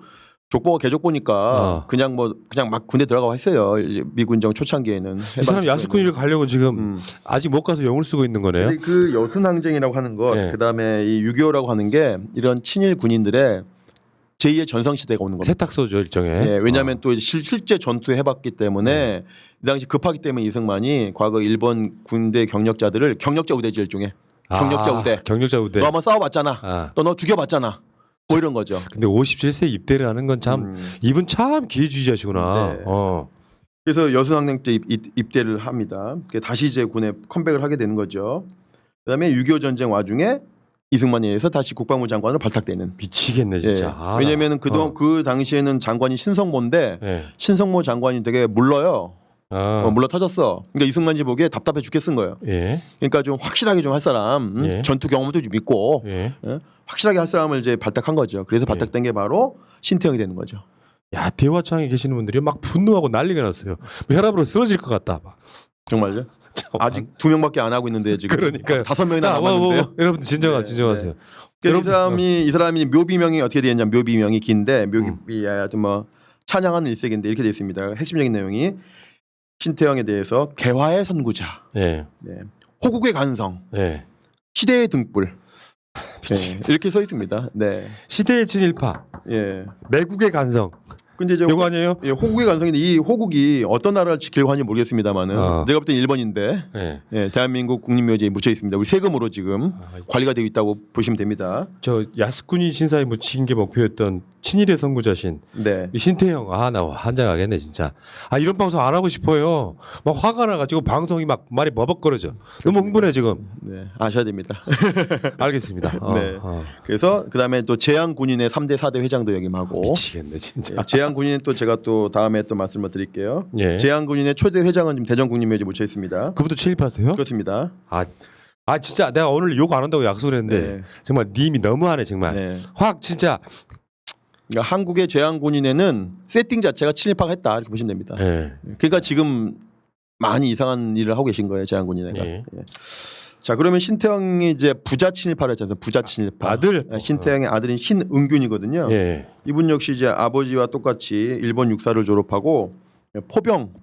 S2: 족보가 개족보니까 그냥 막 군대 들어가고 했어요. 미군정 초창기에는.
S1: 이 사람 야스쿠니를 가려고 지금 아직 못 가서 영을 쓰고 있는 거네요.
S2: 근데 그 여순 항쟁이라고 하는 것,
S1: 네.
S2: 그다음에 이 6.25라고 하는 게 이런 친일 군인들의 제2의 전성 시대가 오는 겁니다.
S1: 세탁소죠 일종의.
S2: 예, 왜냐하면 또 실제 전투해봤기 때문에 이 당시 급하기 때문에 이승만이 과거 일본 군대 경력자들을 경력자 우대지 일종의 경력자 우대.
S1: 경력자 우대.
S2: 너 한번 싸워봤잖아. 또 너 죽여봤잖아. 뭐 이런 거죠.
S1: 근데 57세 입대를 하는 건 참 이분 참 기회주의자시구나.
S2: 네. 그래서 여순항쟁 때 입대를 합니다. 다시 이제 군에 컴백을 하게 되는 거죠. 그다음에 6.25 전쟁 와중에 이승만에 의해서 다시 국방부 장관으로 발탁되는.
S1: 미치겠네 진짜.
S2: 예. 왜냐하면 그 당시에는 장관이 신성모인데
S1: 예.
S2: 신성모 장관이 되게 물러요. 물러 터졌어. 그러니까 이승만이 보기에 답답해 죽겠은 거예요.
S1: 예.
S2: 그러니까 좀 확실하게 좀 할 사람,
S1: 예.
S2: 전투 경험도 좀 있고
S1: 예.
S2: 확실하게 할 사람을 이제 발탁한 거죠. 그래서 발탁된 게 바로 신태영이 되는 거죠.
S1: 야 대화창에 계시는 분들이 막 분노하고 난리가 났어요. 혈압으로 쓰러질 것 같다. 막.
S2: 정말요? 아직 2명밖에 안 하고 있는데 지금.
S1: 그러니까요.
S2: 5명이나 남았는데요.
S1: 여러분 진정하세요.
S2: 이 사람이 묘비명이 어떻게 되냐면 묘비명이 긴데 묘비 아주 뭐 찬양하는 일색인데 이렇게 되어 있습니다. 핵심적인 내용이 신태영에 대해서 개화의 선구자,
S1: 예.
S2: 네. 호국의 간성,
S1: 예.
S2: 시대의 등불 네. 이렇게 써 있습니다. 네.
S1: 시대의 친일파,
S2: 예.
S1: 매국의 간성.
S2: 근데 이제
S1: 요거 아니에요?
S2: 예, 호국의 간성인데 이 호국이 어떤 나라를 지키려고 하는지 모르겠습니다만은 제가 볼 땐 일본인데
S1: 예.
S2: 예, 대한민국 국립묘지에 묻혀 있습니다. 우리 세금으로 지금 관리가 되고 있다고 보시면 됩니다.
S1: 저 야스쿠니 신사에 묻힌 게 목표였던 친일의 선구자신
S2: 네.
S1: 이 신태영 나 환장하겠네 진짜. 이런 방송 안 하고 싶어요. 막 화가 나가지고 방송이 막 말이 버벅거려져. 너무 흥분해 지금.
S2: 네, 아셔야 됩니다.
S1: 알겠습니다.
S2: 네. 그래서 그다음에 또 재향군인의 3대 4대 회장도 역임하고
S1: 미치겠네 진짜.
S2: 재향군인은 또 제가 또 다음에 또 말씀을 드릴게요.
S1: 예.
S2: 재향군인의 초대 회장은 지금 대전국립묘지에 묻혀 있습니다.
S1: 그분도 친일파세요?
S2: 그렇습니다.
S1: 진짜 내가 오늘 욕 안 한다고 약속을 했는데
S2: 네.
S1: 정말 님이 너무하네 정말.
S2: 네.
S1: 확 진짜.
S2: 그러니까 한국의 재향군인회는 세팅 자체가 친일파가 했다 이렇게 보시면 됩니다.
S1: 예.
S2: 그러니까 지금 많이 이상한 일을 하고 계신 거예요, 재향군인회가.
S1: 예.
S2: 예. 자, 그러면 신태영이 이제 부자 친일파를 했잖아요. 부자 친일파.
S1: 아들.
S2: 신태영의 아들인 신은균이거든요.
S1: 예.
S2: 이분 역시 이제 아버지와 똑같이 일본 육사를 졸업하고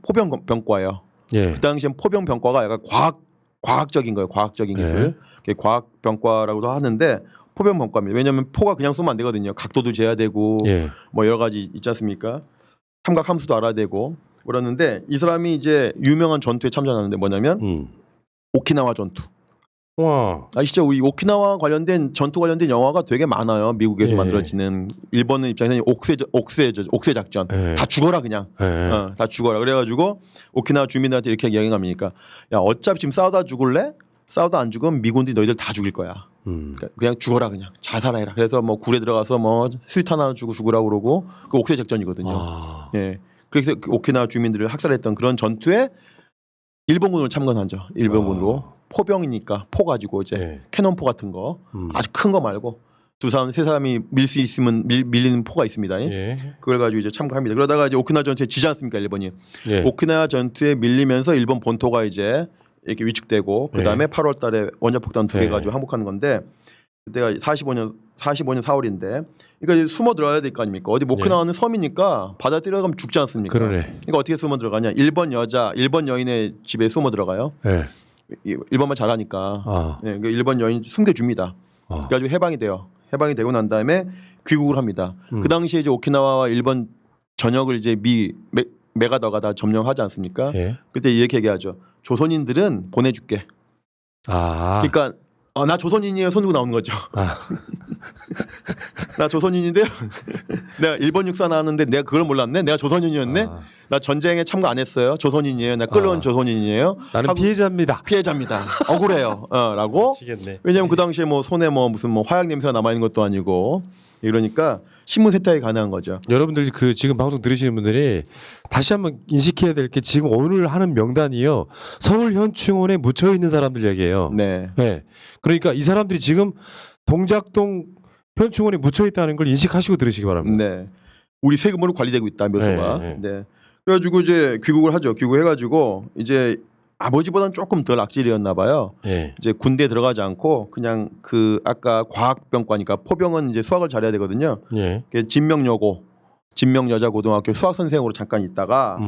S2: 포병병과예요.
S1: 예.
S2: 그 당시엔 포병병과가 약간 과학적인 거예요. 과학적인
S1: 네.
S2: 기술. 그게 과학병과라고도 하는데 포병병과입니다. 왜냐하면 포가 그냥 쏘면 안 되거든요. 각도도 재야 되고
S1: 예.
S2: 뭐 여러 가지 있지 않습니까? 삼각 함수도 알아야 되고 그러는데 이 사람이 이제 유명한 전투에 참전하는데 뭐냐면 오키나와 전투.
S1: 와.
S2: 아시죠? 우리 오키나와 관련된 전투 관련된 영화가 되게 많아요. 미국에서
S1: 예.
S2: 만들어지는. 일본은 입장에서는 옥새 작전.
S1: 예.
S2: 다 죽어라 그냥.
S1: 예.
S2: 다 죽어라. 그래가지고 오키나와 주민들한테 이렇게 이야기합니까? 야 어차피 지금 싸우다 죽을래? 싸우다 안 죽으면 미군들이 너희들 다 죽일 거야. 그러니까 그냥 죽어라 그냥 자살해라. 그래서 뭐 굴에 들어가서 뭐 수류탄 하나 주고 죽으라고 그러고 그 옥새 작전이거든요. 예. 그래서 그 오키나와 주민들을 학살했던 그런 전투에 일본군으로 참관하죠. 일본군으로. 포병이니까 포 가지고 이제
S1: 예.
S2: 캐논포 같은 거 아주 큰 거 말고 두 사람 세 사람이 밀 수 있으면 밀리는 포가 있습니다.
S1: 예.
S2: 그걸 가지고 이제 참가합니다. 그러다가 이제 오키나와 전투에 지지 않습니까 일본이?
S1: 예.
S2: 오키나와 전투에 밀리면서 일본 본토가 이제 이렇게 위축되고 그 다음에 8월달에 원자폭탄 2개
S1: 네.
S2: 가지고 항복하는 건데 그때가 45년 4월인데 그러니까 숨어 들어가야 될 거 아닙니까? 어디 못
S1: 네.
S2: 나오는 섬이니까 바다 뛰어가면 죽지 않습니까?
S1: 그러네.
S2: 그러니까 어떻게 숨어 들어가냐? 일본 여인의 집에 숨어 들어가요.
S1: 예.
S2: 일본말 잘하니까.
S1: 아.
S2: 예, 그러니까 일본 여인 숨겨줍니다. 그래가지고 해방이 돼요. 해방이 되고 난 다음에 귀국을 합니다. 그 당시에 이제 오키나와와 일본 전역을 이제 메가더가 다 점령하지 않습니까?
S1: 예.
S2: 그때 이렇게 얘기하죠. 조선인들은 보내줄게. 그러니까 나 조선인이에요. 손 들고 나오는 거죠. 나 조선인인데요. 내가 일본 육사 나왔는데 내가 그걸 몰랐네. 내가 조선인이었네. 나 전쟁에 참가 안 했어요. 조선인이에요. 나 끌려온 조선인이에요.
S1: 나는 피해자입니다.
S2: 피해자입니다. 억울해요. 라고.
S1: 미치겠네.
S2: 왜냐면 그 당시에 뭐 손에 뭐 무슨 뭐 화약 냄새가 남아 있는 것도 아니고 이러니까 신문 세탁이 가능한 거죠.
S1: 여러분들 그 지금 방송 들으시는 분들이 다시 한번 인식해야 될 게 지금 오늘 하는 명단이요. 서울 현충원에 묻혀 있는 사람들 얘기예요.
S2: 네.
S1: 네. 그러니까 이 사람들이 지금 동작동 현충원에 묻혀 있다는 걸 인식하시고 들으시기 바랍니다.
S2: 네. 우리 세금으로 관리되고 있다 묘소가.
S1: 네,
S2: 네. 그래가지고 이제 귀국을 하죠. 귀국해가지고 이제 아버지보다는 조금 덜 악질이었나 봐요.
S1: 예.
S2: 이제 군대에 들어가지 않고 그냥 그 아까 과학병과니까 포병은 이제 수학을 잘해야 되거든요.
S1: 예.
S2: 진명여자고등학교 수학 선생으로 잠깐 있다가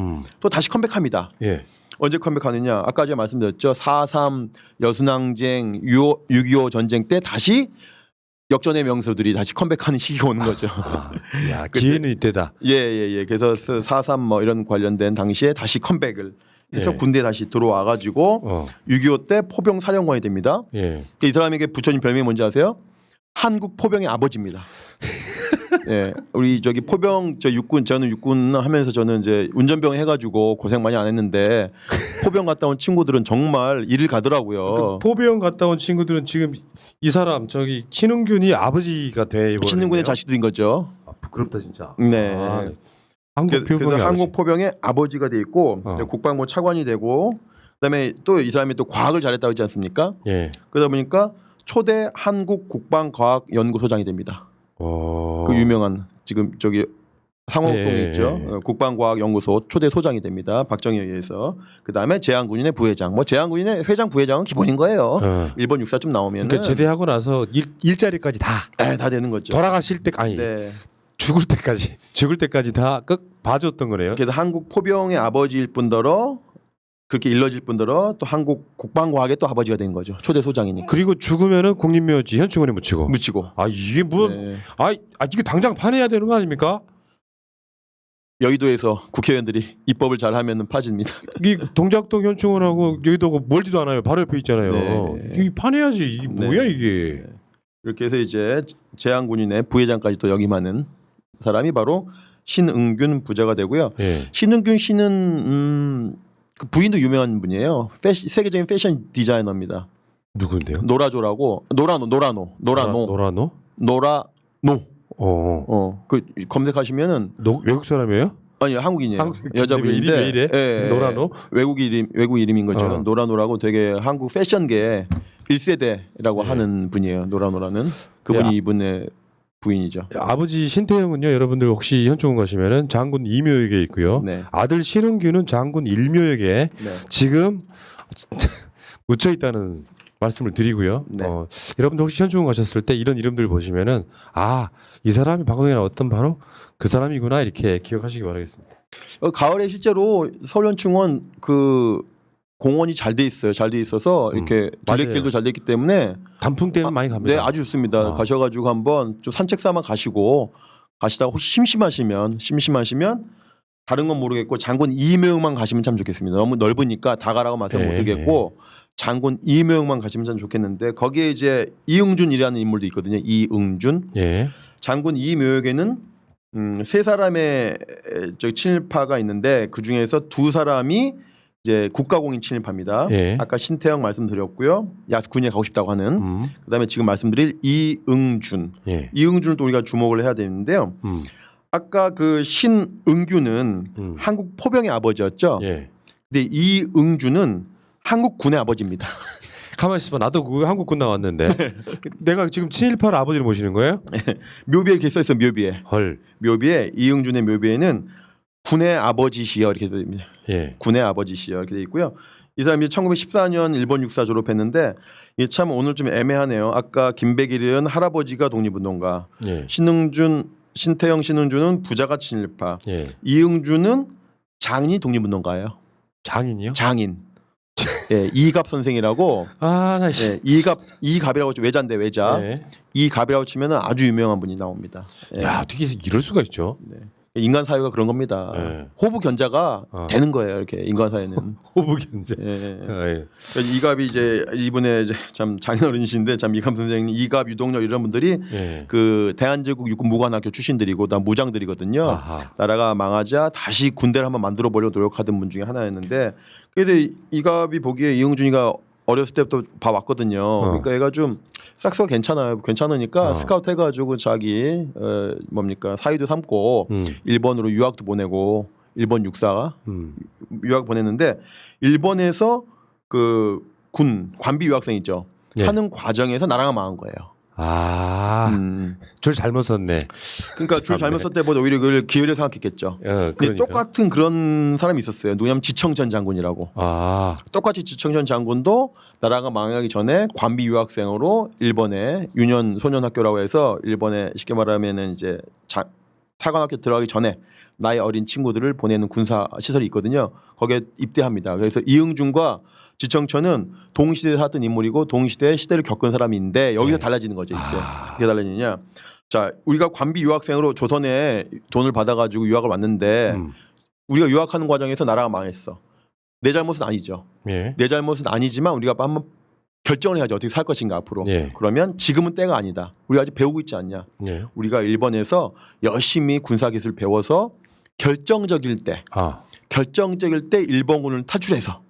S2: 또 다시 컴백합니다.
S1: 예.
S2: 언제 컴백하느냐? 아까 제가 말씀드렸죠. 4.3 여순항쟁, 6.25 전쟁 때 다시 역전의 명소들이 다시 컴백하는 시기가 오는 거죠.
S1: 야, 기회는 이때다.
S2: 예. 그래서 4.3 뭐 이런 관련된 당시에 다시 컴백을 해서
S1: 예.
S2: 군대에 다시 들어와가지고 6.25 때 포병 사령관이 됩니다.
S1: 예.
S2: 이 사람에게 붙여진 별명이 뭔지 아세요? 한국 포병의 아버지입니다. 예, 우리 저기 포병 저는 육군 하면서 저는 이제 운전병 해가지고 고생 많이 안 했는데 포병 갔다 온 친구들은 정말 일을 가더라고요.
S1: 그 포병 갔다 온 친구들은 지금 이 사람 저기 친흥균이 아버지가 돼 버렸네요.
S2: 친흥군의 자식들인 거죠.
S1: 부끄럽다 진짜.
S2: 네.
S1: 한국
S2: 그래서
S1: 포병의
S2: 한국 포병의 아버지가 돼 있고 국방부 차관이 되고 그다음에 또 이 사람이 또 과학을 잘했다고 했지 않습니까?
S1: 예.
S2: 그러다 보니까 초대 한국 국방과학연구소장이 됩니다. 그 유명한 지금 저기 상호동에 있죠. 국방과학연구소 초대 소장이 됩니다. 박정희에 의해서. 그다음에 재향군인의 부회장. 뭐 재향군인의 회장 부회장은 기본인 거예요. 일본 육사 좀 나오면.
S1: 그러니까 제대하고 나서 일자리까지 다
S2: 되는 거죠.
S1: 돌아가실 때 아니 죽을 때까지 다 꼭 봐줬던 거네요.
S2: 그래서 한국 포병의 아버지일 뿐더러 그렇게 일러질 뿐더러 또 한국 국방과학의 또 아버지가 된 거죠. 초대 소장이니까.
S1: 그리고 죽으면은 국립묘지 현충원에 묻히고.
S2: 묻히고.
S1: 이게 뭐? 이게 당장 파내야 되는 거 아닙니까?
S2: 여의도에서 국회의원들이 입법을 잘하면 파집니다.
S1: 이 동작동 현충원하고 여의도가 멀지도 않아요. 바로 옆에 있잖아요.
S2: 네.
S1: 이 판해야지. 이게 뭐야
S2: 네.
S1: 이게.
S2: 이렇게 해서 이제 제안군인의 부회장까지 또 역임하는 사람이 바로 신응균 부자가 되고요.
S1: 예.
S2: 신응균 씨는 그 부인도 유명한 분이에요. 세계적인 패션 디자이너입니다.
S1: 누군데요?
S2: 노라조라고 노라노 그 검색하시면은
S1: 외국 사람이에요?
S2: 아니 한국인이에요.
S1: 한국
S2: 여자분인데
S1: 이름이 왜 이래?
S2: 예,
S1: 노라노?
S2: 외국 이름인 거죠. 노라노라고 되게 한국 패션계 1세대라고
S1: 예.
S2: 하는 분이에요. 노라노라는 그분이
S1: 야.
S2: 이분의 부인이죠.
S1: 아버지 신태영은요. 여러분들 혹시 현충원 가시면은 장군 2묘역에 있고요.
S2: 네.
S1: 아들 신은규는 장군 1묘역에
S2: 네.
S1: 지금 묻혀 있다는 말씀을 드리고요.
S2: 네.
S1: 여러분들 혹시 현충원 가셨을 때 이런 이름들 보시면은 이 사람이 방송에 어떤 바로 그 사람이구나 이렇게 기억하시기 바라겠습니다.
S2: 가을에 실제로 서울현충원 그 공원이 잘 돼 있어요. 잘 돼 있어서 이렇게 둘레길도 잘 돼 있기 때문에
S1: 단풍 때는 많이 갑니다.
S2: 네, 아주 좋습니다. 가셔가지고 한번 좀 산책 삼아 가시다가 혹시 심심하시면 다른 건 모르겠고 장군 이묘역만 가시면 참 좋겠습니다. 너무 넓으니까 다 가라고 말씀 못 드리겠고 장군 이묘역만 가시면 참 좋겠는데 거기에 이제 이응준이라는 인물도 있거든요. 이응준.
S1: 예.
S2: 장군 이묘역에는 세 사람의 친일파가 있는데 그 중에서 두 사람이 이제 국가공인 친일파입니다.
S1: 예.
S2: 아까 신태영 말씀드렸고요. 야수군에 가고 싶다고 하는. 그다음에 지금 말씀드릴 이응준.
S1: 예.
S2: 이응준을 또 우리가 주목을 해야 되는데요. 아까 그 신응규는 한국 포병의 아버지였죠.
S1: 예.
S2: 근데 이응준은 한국군의 아버지입니다.
S1: 가만 있어봐. 나도 그 한국군 나왔는데 내가 지금 친일파를 아버지를 모시는 거예요?
S2: 묘비에 이렇게 써 있어. 묘비에.
S1: 헐.
S2: 묘비에 이응준의 묘비에는 군의 아버지시여 이렇게 되어 있습니다.
S1: 예.
S2: 군의 아버지시여 이렇게 되어 있고요. 이 사람이 1914년 일본 육사 졸업했는데 이게 참 오늘 좀 애매하네요. 아까 김백일은 할아버지가 독립운동가,
S1: 예.
S2: 신태영 신응준은 부자가 친일파,
S1: 예.
S2: 이응준은 장인이 독립운동가예요.
S1: 장인이요?
S2: 장인. 예, 이갑 선생이라고.
S1: 나
S2: 예, 이갑이라고 외자인데 외자.
S1: 예.
S2: 이갑이라고 치면은 아주 유명한 분이 나옵니다. 예.
S1: 야, 어떻게 이럴 수가 있죠?
S2: 네. 인간 사회가 그런 겁니다.
S1: 예.
S2: 호부 견자가 되는 거예요. 이렇게 인간 사회는.
S1: 호부 견제.
S2: 예, 예.
S1: 예.
S2: 이갑이 이제 이분의 이제 참 장인어른이신데 참 이갑 선생님, 이갑, 유동열 이런 분들이
S1: 예.
S2: 그 대한제국 육군 무관학교 출신들이고 다 무장들이거든요.
S1: 아하.
S2: 나라가 망하자 다시 군대를 한번 만들어 보려고 노력하던 분 중에 하나였는데 그래서 이갑이 보기에 이응준이가 어렸을 때부터 봐왔거든요. 그러니까 얘가 좀 싹스가 괜찮아요. 괜찮으니까 스카우트 해가지고 자기 사위도 삼고 일본으로 유학도 보내고 일본 육사가 유학 보냈는데 일본에서 그 군 관비 유학생 있죠.
S1: 예.
S2: 하는 과정에서 나라가 망한 거예요.
S1: 줄 잘못 썼네.
S2: 그러니까 줄 잘못 썼 때보다 오히려 그걸 기회를 생각했겠죠. 근데
S1: 그러니까.
S2: 똑같은 그런 사람이 있었어요. 누구냐면 지청전 장군이라고. 똑같이 지청전 장군도 나라가 망하기 전에 관비 유학생으로 일본의 유년 소년학교라고 해서 일본에 쉽게 말하면은 이제 사관학교 들어가기 전에 나이 어린 친구들을 보내는 군사 시설이 있거든요. 거기에 입대합니다. 그래서 이응준과 지청천은 동시대에 살았던 인물이고 동시대에 시대를 겪은 사람인데 여기서 달라지는 거죠. 이제 어떻게 달라지느냐? 자, 우리가 관비 유학생으로 조선에 돈을 받아가지고 유학을 왔는데 우리가 유학하는 과정에서 나라가 망했어. 내 잘못은 아니죠.
S1: 예.
S2: 내 잘못은 아니지만 우리가 한번 결정을 해야지 어떻게 살 것인가 앞으로.
S1: 예.
S2: 그러면 지금은 때가 아니다. 우리가 아직 배우고 있지 않냐.
S1: 예.
S2: 우리가 일본에서 열심히 군사기술 배워서 결정적일 때 일본군을 탈출해서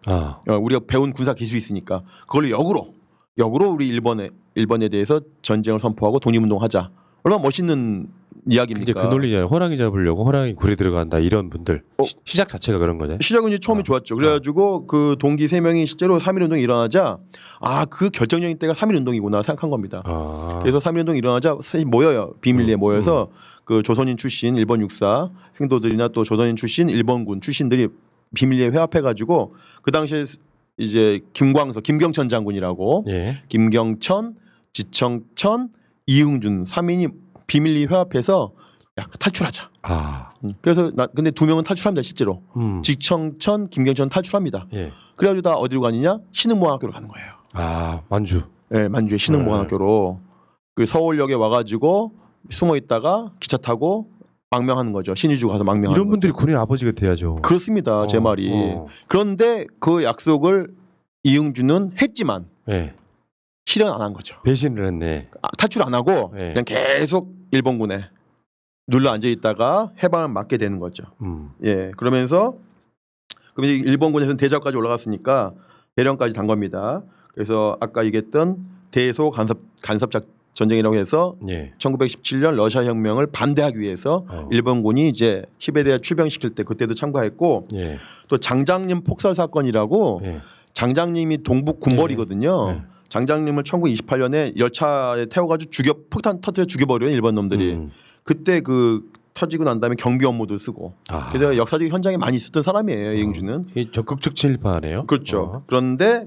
S2: 우리가 배운 군사 기술이 있으니까 그걸로 역으로 우리 일본에 대해서 전쟁을 선포하고 독립운동하자. 얼마나 멋있는 이야기입니까?
S1: 이제 그 논리잖아요. 호랑이 잡으려고 호랑이 굴에 들어간다 이런 분들 시작 자체가 그런 거죠.
S2: 시작은 이제 처음이 좋았죠. 그래가지고 그 동기 3명이 실제로 3.1운동이 일어나자 그 결정적인 때가 3.1운동이구나 생각한 겁니다. 그래서 3.1운동이 일어나자 모여요. 비밀리에 모여서 그 조선인 출신 일본 육사 생도들이나 또 조선인 출신 일본군 출신들이 비밀리에 회합해가지고 그 당시에 이제 김경천 장군이라고 김경천, 지청천, 이응준 3인이 비밀리 회합해서 탈출하자. 그래서 근데 2명은 탈출합니다 실제로. 지청천, 김경천 탈출합니다. 그래가지고 다 어디로 가느냐? 신흥무관학교로 가는 거예요.
S1: 만주.
S2: 네, 만주의 신흥무관학교로 그 서울역에 와가지고 숨어 있다가 기차 타고 망명하는 거죠. 신의주 가서 망명하는
S1: 이런 분들이
S2: 거죠.
S1: 군의 아버지가 돼야죠.
S2: 그렇습니다. 제 말이. 그런데 그 약속을 이응주는 했지만
S1: 네.
S2: 실현 안 한 거죠.
S1: 배신을 했네.
S2: 탈출 안 하고
S1: 네.
S2: 그냥 계속 일본군에 눌러 앉아 있다가 해방을 맞게 되는 거죠. 예, 그러면서 그럼 이제 일본군에서는 대저까지 올라갔으니까 대령까지 단 겁니다. 그래서 아까 얘기했던 대소 간섭작 전쟁이라고 해서
S1: 예.
S2: 1917년 러시아 혁명을 반대하기 위해서 일본군이 이제 시베리아 출병시킬 때 그때도 참가했고
S1: 예.
S2: 또 장장님 폭살 사건이라고
S1: 예.
S2: 장장님이 동북 군벌이거든요.
S1: 예.
S2: 장장님을 1928년에 열차에 태워가지고 폭탄 터뜨려 죽여버려요 일본 놈들이. 그때 그 터지고 난 다음에 경비 업무도 쓰고. 그래서 역사적 현장에 많이 있었던 사람이에요 이응주는.
S1: 적극적 친일파네요.
S2: 그렇죠. 그런데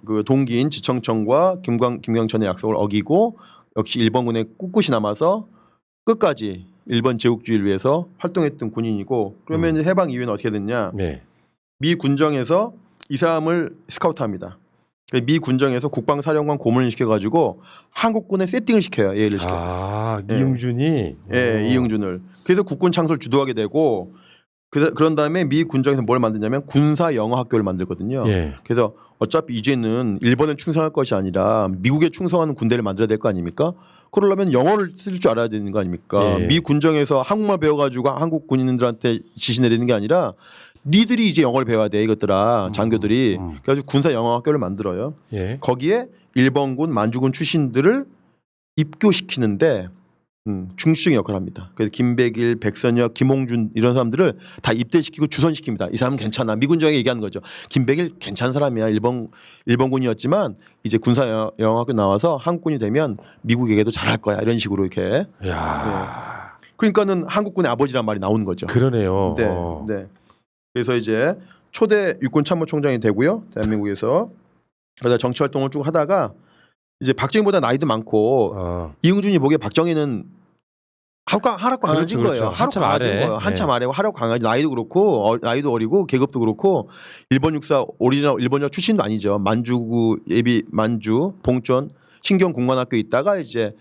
S2: 그 동기인 지청천과 김광천의 약속을 어기고 역시 일본군에 꿋꿋이 남아서 끝까지 일본 제국주의를 위해서 활동했던 군인이고 그러면 이제 해방 이후에는 어떻게 됐냐?
S1: 네.
S2: 미 군정에서 이 사람을 스카우트합니다. 미 군정에서 국방사령관 고문을 시켜가지고 한국군에 세팅을 시켜요. 예의를 시켜요.
S1: 이응준이.
S2: 예, 이응준을. 그래서 국군 창설을 주도하게 되고 그런 다음에 미 군정에서 뭘 만드냐면 군사 영어 학교를 만들거든요.
S1: 예.
S2: 그래서 어차피 이제는 일본에 충성할 것이 아니라 미국에 충성하는 군대를 만들어야 될 거 아닙니까? 그러려면 영어를 쓸 줄 알아야 되는 거 아닙니까?
S1: 예.
S2: 미 군정에서 한국말 배워가지고 한국 군인들한테 지시 내리는 게 아니라 니들이 이제 영어를 배워야 돼 이것들아 장교들이. 그래가지고 군사 영어 학교를 만들어요.
S1: 예.
S2: 거기에 일본군 만주군 출신들을 입교시키는데 중추적인 역할을 합니다. 그래서 김백일, 백선엽, 김홍준 이런 사람들을 다 입대시키고 주선시킵니다. 이 사람은 괜찮아. 미군정에 얘기하는 거죠. 김백일 괜찮은 사람이야. 일본군이었지만 이제 군사 영어학교 나와서 한국군이 되면 미국에게도 잘할 거야. 이런 식으로 이렇게.
S1: 야.
S2: 네. 그러니까는 한국군의 아버지란 말이 나오는 거죠.
S1: 그러네요.
S2: 네, 네. 그래서 이제 초대 육군 참모총장이 되고요. 대한민국에서. 그러다 정치 활동을 쭉 하다가 이제 박정희보다 나이도 많고 이응준이 보기에 박정희는 하락 강아지인 거예요.
S1: 한참 아래.
S2: 한참 아래고 하락 강아지. 나이도 그렇고 나이도 어리고 계급도 그렇고 일본 육사 오리지널 일본 역 출신도 아니죠. 만주구 예비 만주 봉천 신경 군관학교 있다가 이제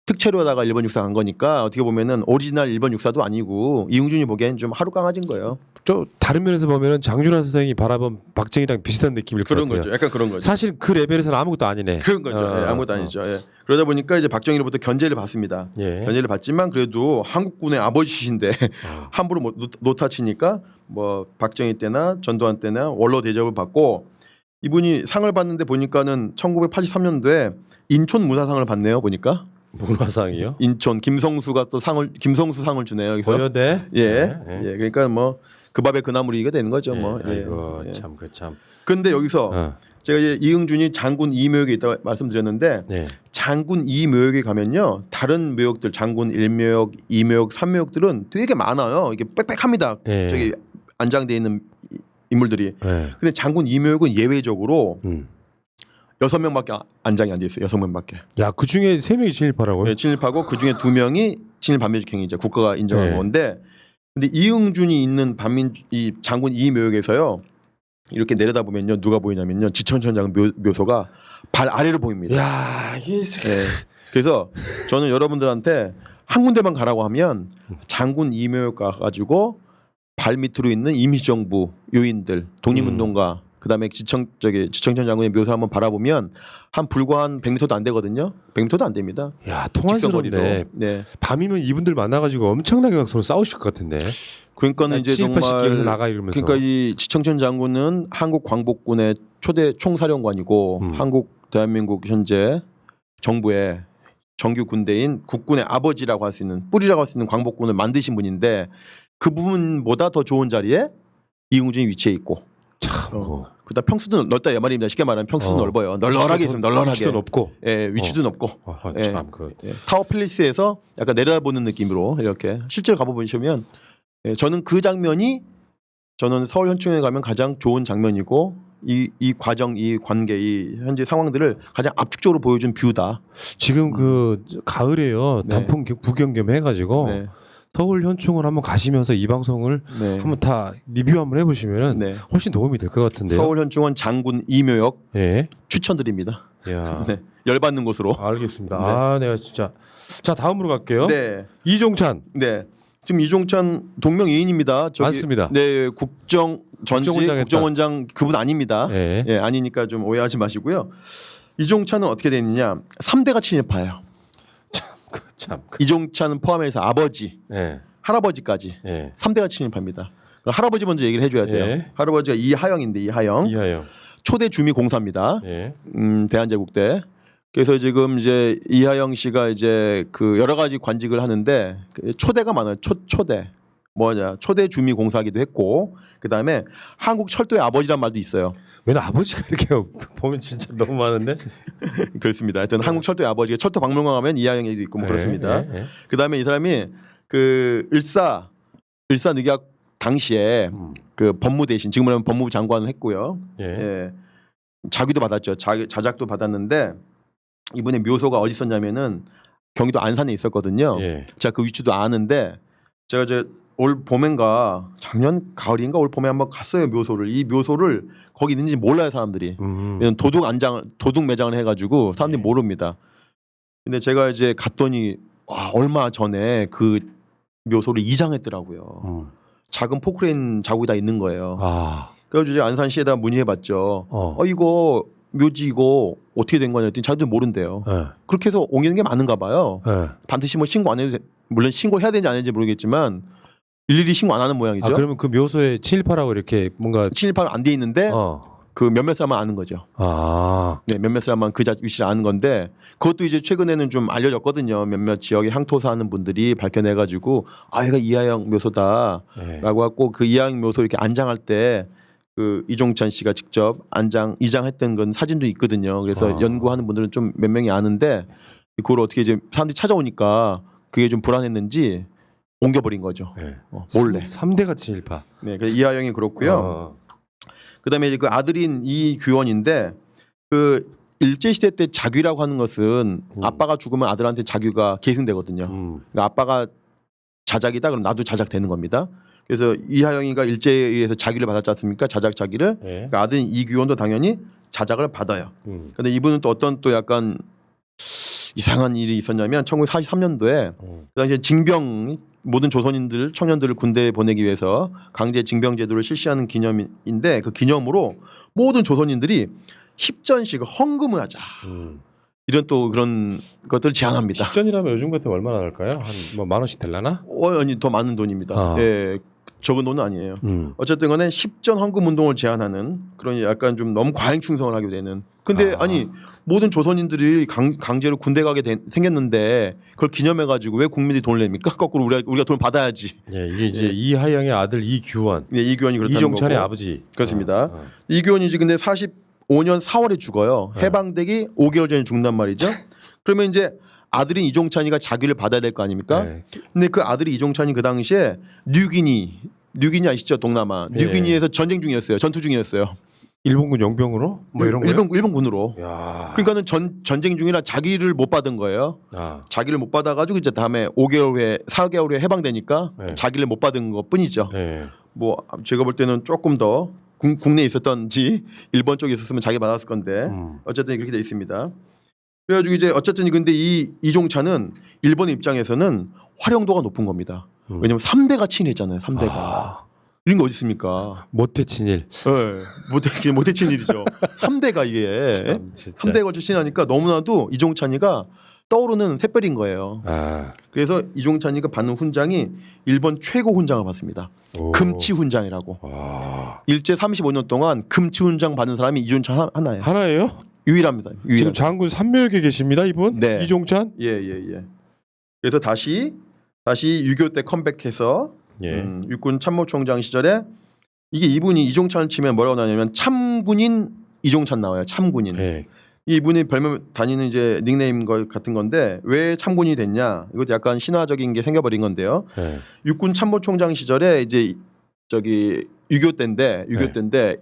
S2: 특채로다가 일본 육사 간 거니까 어떻게 보면은 오리지널 일본 육사도 아니고 이응준이 보기엔 좀 하루 강아지인 거예요.
S1: 저 다른 면에서 보면은 장준환 선생이 바라본 박정희랑 비슷한 느낌일 것
S2: 그런
S1: 같아요.
S2: 거죠. 약간 그런 거죠.
S1: 사실 그 레벨에서는 아무것도 아니네.
S2: 그런 거죠. 예, 아무것도 아니죠. 예. 그러다 보니까 이제 박정희로부터 견제를 받습니다.
S1: 예.
S2: 견제를 받지만 그래도 한국군의 아버지신데 함부로 못 놓다치니까 뭐 박정희 때나 전두환 때나 원로 대접을 받고 이분이 상을 받는데 보니까는 1983년도에 인천 문화상을 받네요. 보니까
S1: 문화상이요?
S2: 인천 김성수가 또 김성수 상을 주네요. 여기서
S1: 고려대.
S2: 예. 그러니까 뭐 그 밥에 그 나물이가 되는 거죠. 뭐.
S1: 아이고
S2: 예.
S1: 참 그 참.
S2: 근데 여기서 제가 이제 이응준이 장군 이묘역에 있다고 말씀드렸는데
S1: 네.
S2: 장군 이묘역에 가면요 다른 묘역들 장군 1묘역, 2묘역, 3묘역들은 되게 많아요. 이게 빽빽합니다.
S1: 예.
S2: 저기 안장돼 있는 인물들이.
S1: 네.
S2: 근데 장군 이묘역은 예외적으로 6명밖에 안장이 안 돼 있어요. 6명밖에.
S1: 야, 그 중에 3명이 친일파라고요?
S2: 네, 친일파고 그 중에 2명이 친일 반민족행위자 국가가 인정한
S1: 네.
S2: 건데 근데 이응준이 있는 이 장군 이묘역에서요 이렇게 내려다 보면요 누가 보이냐면요 지천천장 묘소가 발 아래로 보입니다.
S1: 야, 이게
S2: 그래서 저는 여러분들한테 한 군데만 가라고 하면 장군 이묘역 가가지고 발 밑으로 있는 임시정부 요인들 독립운동가 그다음에 지청천 장군의 묘소 한번 바라보면 불과 한 100m도 안 되거든요. 100m도 안 됩니다.
S1: 야, 통한스럽네.
S2: 네.
S1: 밤이면 이분들 만나가지고 엄청나게 막 서로 싸우실 것 같은데.
S2: 그러니까는 이제 정말
S1: 여기서 나가 이러면서.
S2: 그러니까 이 지청천 장군은 한국 광복군의 초대 총사령관이고 한국 대한민국 현재 정부의 정규 군대인 국군의 아버지라고 할 수 있는 뿌리라고 할 수 있는 광복군을 만드신 분인데 그 부분보다 더 좋은 자리에 이응준이 위치해 있고.
S1: 참.
S2: 그다 평수도 넓다 이 말입니다. 쉽게 말하면 평수도 넓어요. 널널하게 있으면 널널하게.
S1: 위치도 높고.
S2: 예, 위치도 높고.
S1: 참 그.
S2: 타워 플레이스에서 약간 내려다보는 느낌으로 이렇게 실제로 가보시면 저는 그 장면이 저는 서울 현충에 가면 가장 좋은 장면이고 이 과정, 이 관계, 이 현재 상황들을 가장 압축적으로 보여준 뷰다.
S1: 지금 그 가을에요.
S2: 네.
S1: 단풍 구경 겸 해가지고
S2: 네.
S1: 서울 현충을 한번 가시면서 이 방송을
S2: 네.
S1: 한번 다 리뷰 한번 해보시면은
S2: 네.
S1: 훨씬 도움이 될 것 같은데요.
S2: 서울 현충원 장군 이묘역
S1: 예.
S2: 추천드립니다.
S1: 야.
S2: 네. 열받는 곳으로.
S1: 알겠습니다.
S2: 네.
S1: 아, 내가 진짜. 자, 다음으로 갈게요.
S2: 네.
S1: 이종찬.
S2: 네. 지금 이종찬 동명이인입니다.
S1: 맞습니다.
S2: 네, 전직
S1: 국정원장 했다.
S2: 국정원장 그분 아닙니다.
S1: 예.
S2: 예, 아니니까 좀 오해하지 마시고요. 이종찬은 어떻게 됐느냐? 3대가 친일파예요.
S1: 참.
S2: 이종찬은 포함해서 아버지,
S1: 예.
S2: 할아버지까지
S1: 예.
S2: 3대가 친일파입니다. 그럼 할아버지 먼저 얘기를 해줘야 돼요.
S1: 예.
S2: 할아버지가 이하영인데 이하영
S1: 이하영.
S2: 초대 주미공사입니다.
S1: 예.
S2: 대한제국대. 그래서 지금 이제 이하영 씨가 이제 그 여러 가지 관직을 하는데 그 초대가 많아요. 초대 초대 주미공사기도 했고 그 다음에 한국 철도의 아버지란 말도 있어요.
S1: 왜 아버지가 이렇게 보면 진짜 너무 많은데?
S2: 그렇습니다. 하여튼 한국 철도의 아버지가 철도 박물관 가면 이하영 얘기도 있고 뭐 그렇습니다.
S1: 예.
S2: 그 다음에 이 사람이 그 을사늑약 당시에 그 법무대신 지금은 하면 법무부 장관을 했고요.
S1: 예.
S2: 예. 자기도 받았죠. 자작도 받았는데 이분의 묘소가 어디 있었냐면은 경기도 안산에 있었거든요.
S1: 예.
S2: 제가 그 위치도 아는데 제가 이제 올 봄엔가 작년 가을인가 올 봄에 한번 갔어요. 묘소를. 이 묘소를 거기 있는지 몰라요 사람들이. 왜냐면 도둑 매장을 해가지고 사람들이 모릅니다. 근데 제가 이제 갔더니 와, 얼마 전에 그 묘소를 이장했더라고요. 작은 포크레인 자국이 다 있는 거예요.
S1: 아.
S2: 그래서 이제 안산시에다 문의해봤죠. 이거 묘지 이거 어떻게 된 거냐 했더니 자기들 모른대요.
S1: 예.
S2: 그렇게 해서 옮기는 게 많은가 봐요.
S1: 예.
S2: 반드시 뭐 신고 안 해도 물론 신고를 해야 되는지 안 해야 되는지 모르겠지만 일일이 신고 안 하는 모양이죠.
S1: 아, 그러면 그 묘소에 친일파라고 이렇게 뭔가
S2: 친일파가 안 돼 있는데 그 몇몇 사람만 아는 거죠.
S1: 아.
S2: 네, 몇몇 사람만 그 위치를 아는 건데 그것도 이제 최근에는 좀 알려졌거든요. 몇몇 지역에 향토 사는 분들이 밝혀내가지고 아, 얘가 이하영 묘소다라고
S1: 예.
S2: 하고 그 이하영 묘소 이렇게 안장할 때 그 이종찬 씨가 직접 이장했던 건 사진도 있거든요. 그래서 연구하는 분들은 좀 몇 명이 아는데 그걸 어떻게 이제 사람들이 찾아오니까 그게 좀 불안했는지 옮겨버린 거죠.
S1: 예.
S2: 몰래.
S1: 3대가 친일파.
S2: 네, 그래서 이하영이 그렇고요. 그다음에 이제 그 아들인 이규원인데 그 일제 시대 때 자귀라고 하는 것은 아빠가 죽으면 아들한테 자귀가 계승되거든요. 그러니까 아빠가 자작이다 그럼 나도 자작 되는 겁니다. 그래서 이하영이가 일제에 의해서 자귀를 받았지 않습니까? 자기를.
S1: 예.
S2: 그러니까 아들인 이규원도 당연히 자작을 받아요. 근데 이분은 또 어떤 또 약간 이상한 일이 있었냐면 1943년도에 그 당시에 징병 모든 조선인들 청년들을 군대에 보내기 위해서 강제 징병 제도를 실시하는 기념인데 그 기념으로 모든 조선인들이 10전씩 헌금을 하자. 이런 또 그런 것들을 제안합니다.
S1: 10전이라면 요즘 같으면 얼마나 할까요? 한 뭐 10,000원씩 될라나?
S2: 아니 더 많은 돈입니다. 예, 적은 돈은 아니에요. 어쨌든 간에 10전 헌금 운동을 제안하는 그런 약간 좀 너무 과잉 충성을 하게 되는. 근데 아니 모든 조선인들이 강제로 군대 가게 생겼는데 그걸 기념해 가지고 왜 국민들이 돈을 냅니까? 거꾸로 우리가 돈 받아야지.
S1: 예, 이게 이제 이하영의 아들 이규원.
S2: 네, 이규원이 그렇다는
S1: 이종찬의
S2: 거고.
S1: 아버지.
S2: 그렇습니다. 이규원이 지금 근데 45년 4월에 죽어요. 해방되기 5개월 전에 죽는단 말이죠. 그러면 이제 아들인 이종찬이가 자기를 받아야 될 거 아닙니까?
S1: 네.
S2: 근데 그 아들이 이종찬이 그 당시에 뉴기니 아시죠? 동남아.
S1: 예.
S2: 뉴기니에서 전쟁 중이었어요. 전투 중이었어요.
S1: 일본군 용병으로? 뭐 이런 거요?
S2: 일본군으로.
S1: 야.
S2: 그러니까는 전쟁 중이라 자기를 못 받은 거예요. 자기를 못 받아가지고 이제 다음에 5개월 후에 4개월 후에 해방되니까
S1: 네.
S2: 자기를 못 받은 것뿐이죠.
S1: 예.
S2: 뭐 제가 볼 때는 조금 더 국내에 있었던지 일본 쪽에 있었으면 자기 받았을 건데 어쨌든 그렇게 돼 있습니다. 그래가지고 이제 어쨌든 근데 이 이종찬은 일본의 입장에서는 활용도가 높은 겁니다. 왜냐면 3대가 친일했잖아요. 3대가. 이런 게 어디 있습니까?
S1: 모태 친일.
S2: 네, 모태 친일이죠. 3대가 이게
S1: 참, 진짜.
S2: 3대에 걸쳐 친하니까 너무나도 이종찬이가 떠오르는 샛별인 거예요. 그래서 이종찬이가 받는 훈장이 일본 최고 훈장을 받습니다. 금치 훈장이라고. 일제 35년 동안 금치 훈장 받은 사람이 이종찬 하나예요.
S1: 하나예요?
S2: 유일합니다.
S1: 지금 장군 산묘역에 계십니다, 이분?
S2: 네.
S1: 이종찬?
S2: 예. 그래서 다시 6.25 때 컴백해서 육군 참모총장 시절에 이게 이분이 이종찬을 치면 뭐라고 나냐면 참군인 이종찬 나와요. 참군인.
S1: 예.
S2: 이분이 별명 다니는 이제 닉네임 같은 건데 왜 참군이 됐냐? 이것도 약간 신화적인 게 생겨버린 건데요.
S1: 예.
S2: 육군 참모총장 시절에 이제 저기 6.25 때인데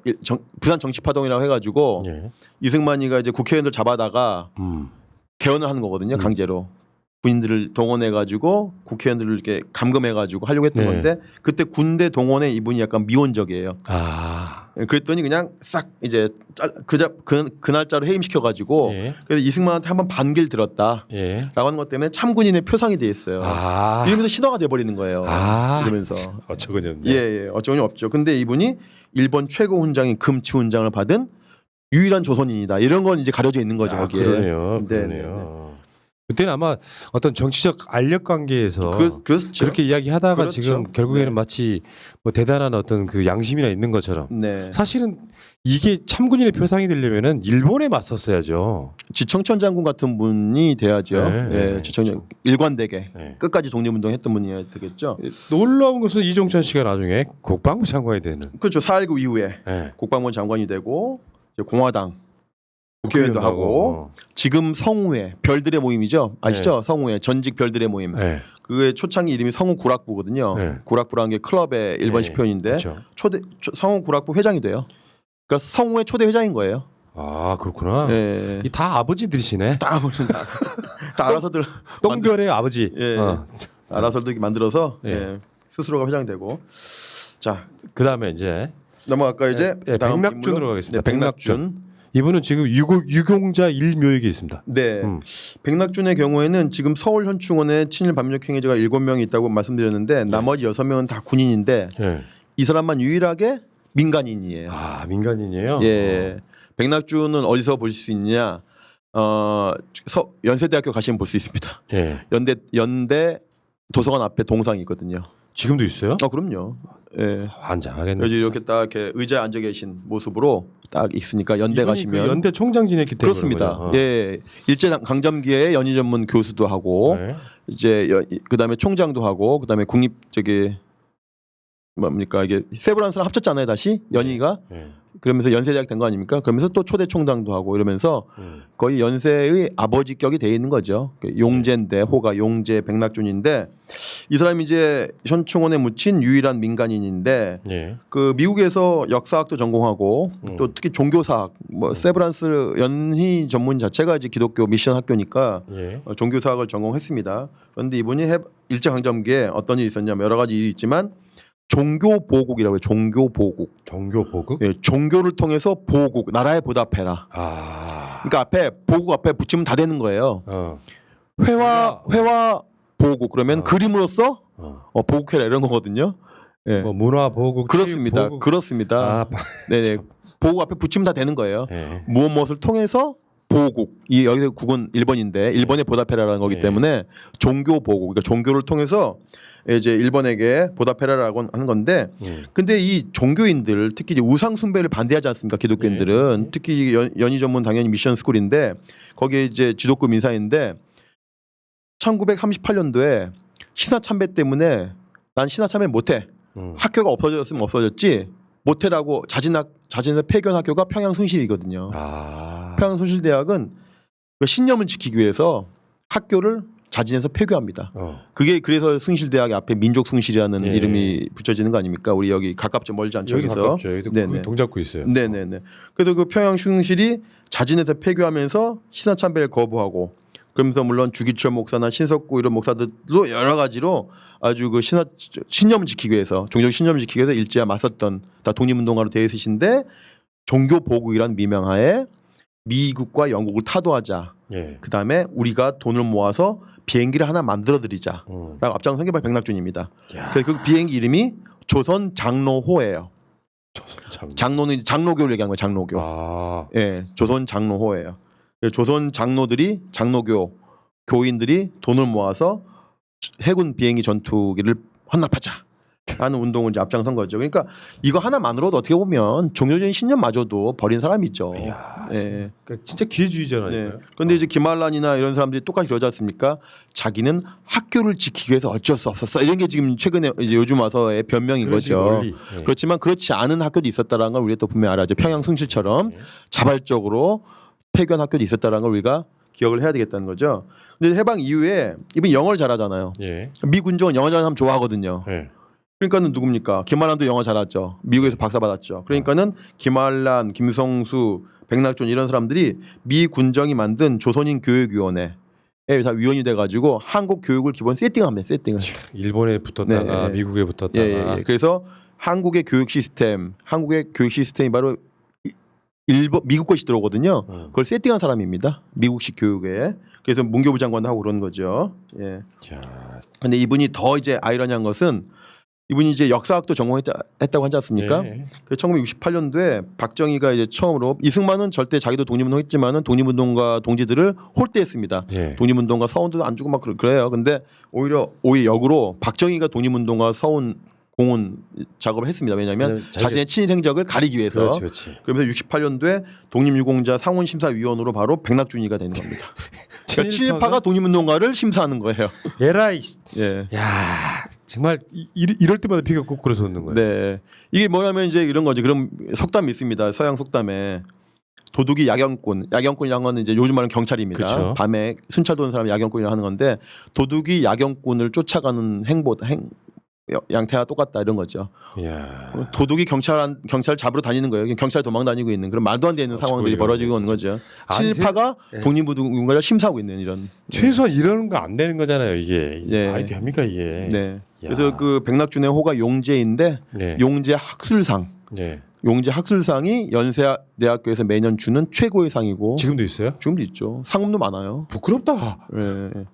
S2: 부산 정치파동이라고 해가지고 이승만이가 이제 국회의원들 잡아다가 개헌을 하는 거거든요. 강제로 군인들을 동원해가지고 국회의원들을 이렇게 감금해가지고 하려고 했던 건데 그때 군대 동원에 이분이 약간 미온적이에요. 그랬더니 그냥 싹 이제 그 날짜로 해임시켜가지고
S1: 예.
S2: 그래서 이승만한테 한번 반길 들었다라고
S1: 예.
S2: 하는 것 때문에 참군인의 표상이 돼 있어요.
S1: 아.
S2: 이러면서 신화가 돼버리는 거예요.
S1: 아.
S2: 이러면서
S1: 어처구니 없네.
S2: 예, 어쩌니 없죠. 근데 이분이 일본 최고 훈장인 금치 훈장을 받은 유일한 조선인이다. 이런 건 이제 가려져 있는 거죠.
S1: 아,
S2: 거기에.
S1: 그러네요.
S2: 네,
S1: 그러네요. 그때는 아마 어떤 정치적 알력 관계에서
S2: 그렇죠.
S1: 그렇게 이야기하다가
S2: 그렇죠.
S1: 지금 결국에는
S2: 네.
S1: 마치 뭐 대단한 어떤 그 양심이나 있는 것처럼
S2: 네.
S1: 사실은 이게 참군인의 표상이 되려면은 일본에 맞섰어야죠.
S2: 지청천 장군 같은 분이 돼야죠.
S1: 네,
S2: 예,
S1: 네,
S2: 지청천 일관되게
S1: 네.
S2: 끝까지 독립운동했던 분이어야 되겠죠.
S1: 놀라운 것은 이종천 씨가 나중에 국방부 장관이 되는.
S2: 그렇죠. 4.19 이후에
S1: 네.
S2: 국방부 장관이 되고 이제 공화당 국회의원도 하고 지금 성우회 별들의 모임이죠. 아시죠? 성우회 전직 별들의 모임.
S1: 네.
S2: 그의 초창기 이름이 성우 구락부거든요.
S1: 네.
S2: 구락부라는 게 클럽의 일본식
S1: 네.
S2: 표현인데
S1: 그렇죠.
S2: 성우 구락부 회장이 돼요. 그러니까 성우의 초대 회장인 거예요.
S1: 아 그렇구나.
S2: 예.
S1: 이 다 아버지들이시네.
S2: 다 알아서들
S1: 똥별의 아버지.
S2: 예. 알아서들 이렇게 만들어서
S1: 예.
S2: 예. 스스로가 회장되고. 자,
S1: 그다음에 이제
S2: 넘어갈까 이제 다음
S1: 백낙준으로
S2: 인물로?
S1: 가겠습니다.
S2: 네, 백낙준.
S1: 이분은 지금 유공자 일묘역에 있습니다.
S2: 네. 백낙준의 경우에는 지금 서울 현충원에 친일 반민족 행위자가 7명이 있다고 말씀드렸는데 나머지 6명은 다 군인인데
S1: 예.
S2: 이 사람만 유일하게 민간인이에요.
S1: 아 민간인이에요.
S2: 예. 백낙준은 어디서 보실 수 있냐? 연세대학교 가시면 볼 수 있습니다.
S1: 예.
S2: 연대 도서관 앞에 동상이 있거든요.
S1: 지금도 있어요?
S2: 그럼요. 예.
S1: 환장하겠네.
S2: 여기 이렇게 딱 이렇게 의자에 앉아 계신 모습으로 딱 있으니까 연대 가시면
S1: 그 연대 총장 지냈기 때문에
S2: 그렇습니다.
S1: 그런 거죠.
S2: 예. 일제 강점기에 연희 전문 교수도 하고
S1: 네.
S2: 이제 그다음에 총장도 하고 그다음에 국립 뭡니까 이게 세브란스랑 합쳤잖아요 다시 연희가
S1: 예.
S2: 그러면서 연세대학 된 거 아닙니까? 그러면서 또 초대 총장도 하고 이러면서 거의 연세의 아버지격이 돼 있는 거죠. 용제인데 호가 용제 백낙준인데 이 사람이 이제 현충원에 묻힌 유일한 민간인인데
S1: 예.
S2: 그 미국에서 역사학도 전공하고 또 특히 종교사학 뭐 세브란스 연희 전문 자체가 이제 기독교 미션 학교니까
S1: 예.
S2: 종교사학을 전공했습니다. 그런데 이분이 일제 강점기에 어떤 일이 있었냐면 여러 가지 일이 있지만 종교 보국이라고 해요. 종교 보국.
S1: 종교 보국?
S2: 예, 종교를 통해서 보국 나라에 보답해라.
S1: 아.
S2: 그러니까 앞에 보국 앞에 붙이면 다 되는 거예요. 회화 보국 그러면 그림으로써 보국해라 이런 거거든요. 예.
S1: 뭐 문화 보국
S2: 그렇습니다.
S1: 보국.
S2: 그렇습니다.
S1: 아,
S2: 네, 보국 앞에 붙이면 다 되는 거예요.
S1: 예.
S2: 무엇을 통해서 보국 이 여기서 국은 일본인데 일본에 보답해라라는 거기 때문에 종교 보국 그러니까 종교를 통해서 이제 일본에게 보답해라라고 하는 건데 근데 이 종교인들 특히 이제 우상 숭배를 반대하지 않습니까 기독교인들은 특히 연희 전문 당연히 미션 스쿨인데 거기에 이제 지도급 인사인데 1938년도에 신화 참배 때문에 난 신화 참배 못해 학교가 없어졌으면 없어졌지 못해라고 자진해서 폐교한 학교가 평양순실이거든요.
S1: 아.
S2: 평양순실대학은 그 신념을 지키기 위해서 학교를 자진해서 폐교합니다. 그게 그래서 숭실대학의 앞에 민족숭실이라는
S1: 예.
S2: 이름이 붙여지는 거 아닙니까? 우리 여기 가깝죠 멀지 않죠.
S1: 여기
S2: 여기서.
S1: 가깝죠. 여기도
S2: 네네.
S1: 동작구 있어요.
S2: 네네네. 그래서 그 평양숭실이 자진해서 폐교하면서 신화참배를 거부하고 그러면서 물론 주기철 목사나 신석구 이런 목사들도 여러 가지로 아주 그 신념을 지키기 위해서 종교적 신념을 지키기 위해서 일제와 맞섰던 다 독립운동가로 되어 있으신데 종교 보국이란 미명하에 미국과 영국을 타도하자.
S1: 예.
S2: 그 다음에 우리가 돈을 모아서 비행기를 하나 만들어 드리자. 라고 앞장선 게 바로 백낙준입니다. 그래서 그 비행기 이름이 조선 장로호예요. 장로는 장로교를 얘기하는 거예요. 장로교.
S1: 아.
S2: 예, 조선 장로호예요. 조선 장로들이 장로교 교인들이 돈을 모아서 해군 비행기 전투기를 헌납하자 하는 운동을 이제 앞장선 거죠. 그러니까 이거 하나만으로도 어떻게 보면 종교적인 신념마저도 버린 사람이 있죠.
S1: 이야,
S2: 예.
S1: 그러니까 진짜 기회주의잖아요.
S2: 네. 그런데 이제 김한란이나 이런 사람들이 똑같이 그러지 않습니까? 자기는 학교를 지키기 위해서 어쩔 수 없었어. 이런 게 지금 최근에 이제 요즘 와서의 변명인 거죠.
S1: 원리. 예.
S2: 그렇지만 그렇지 않은 학교도 있었다라는 걸 우리가 또 분명히 알아야죠. 평양숭실처럼 자발적으로 폐교한 학교도 있었다라는 걸 우리가 기억을 해야 되겠다는 거죠. 근데 해방 이후에 이분이 영어를 잘하잖아요.
S1: 예.
S2: 미 군정은 영어 잘하는 사람 좋아하거든요.
S1: 예.
S2: 그러니까는 누굽니까? 김한란도 영어 잘하죠. 미국에서 박사 받았죠. 그러니까는 김한란, 김성수, 백낙준 이런 사람들이 미 군정이 만든 조선인 교육위원회에 다 위원이 돼가지고 한국 교육을 기본 세팅합니다. 세팅을.
S1: 일본에 붙었다가
S2: 네.
S1: 미국에 붙었다가.
S2: 예. 그래서 한국의 교육 시스템이 바로 미국 것이 들어오거든요. 그걸 세팅한 사람입니다. 미국식 교육에. 그래서 문교부 장관도 하고 그런 거죠. 예. 근데 이분이 더 이제 아이러니한 것은 이분이 이제 역사학도 전공했다고 하지 않습니까?
S1: 예.
S2: 그 1968년도에 박정희가 이제 처음으로 이승만은 절대 자기도 독립운동했지만은 독립운동가 동지들을 홀대했습니다.
S1: 예.
S2: 독립운동가 서운도 안 주고 막 그래요. 근데 오히려 역으로 박정희가 독립운동가 서운 공헌 작업을 했습니다. 왜냐하면 자신의 친일 행적을 가리기 위해서.
S1: 그렇지.
S2: 그러면서 68년도에 독립유공자 상원심사위원으로 바로 백낙준이가 되는 겁니다. 그러니까 친일파가 독립운동가를 심사하는 거예요.
S1: 에라이.
S2: 예.
S1: 야 정말 이럴 때마다 피가 꼭 끓어서 오는 거예요.
S2: 네. 이게 뭐냐면 이제 이런 거지. 그럼 속담이 있습니다. 서양 속담에 도둑이 야경꾼이라는 건 이제 요즘 말하는 경찰입니다.
S1: 그쵸.
S2: 밤에 순찰 도는 사람이 야경꾼이라고 하는 건데 도둑이 야경꾼을 쫓아가는 양태와 똑같다 이런 거죠.
S1: 이야.
S2: 도둑이 경찰 잡으러 다니는 거예요. 경찰 도망 다니고 있는 그런 말도 안 되는 상황들이 벌어지고 있는 거죠. 친일파가 독립운동가를 심사하고 있는 이런.
S1: 최소한 이러는 거 안 되는 거잖아요. 이게
S2: 네.
S1: 말이 됩니까 이게?
S2: 네. 그래서 그 백낙준의 호가 용제인데
S1: 네.
S2: 용제 학술상.
S1: 네.
S2: 용제 학술상이 연세대학교에서 매년 주는 최고의 상이고
S1: 지금도 있어요?
S2: 지금도 있죠. 상금도 많아요.
S1: 부끄럽다.
S2: 네.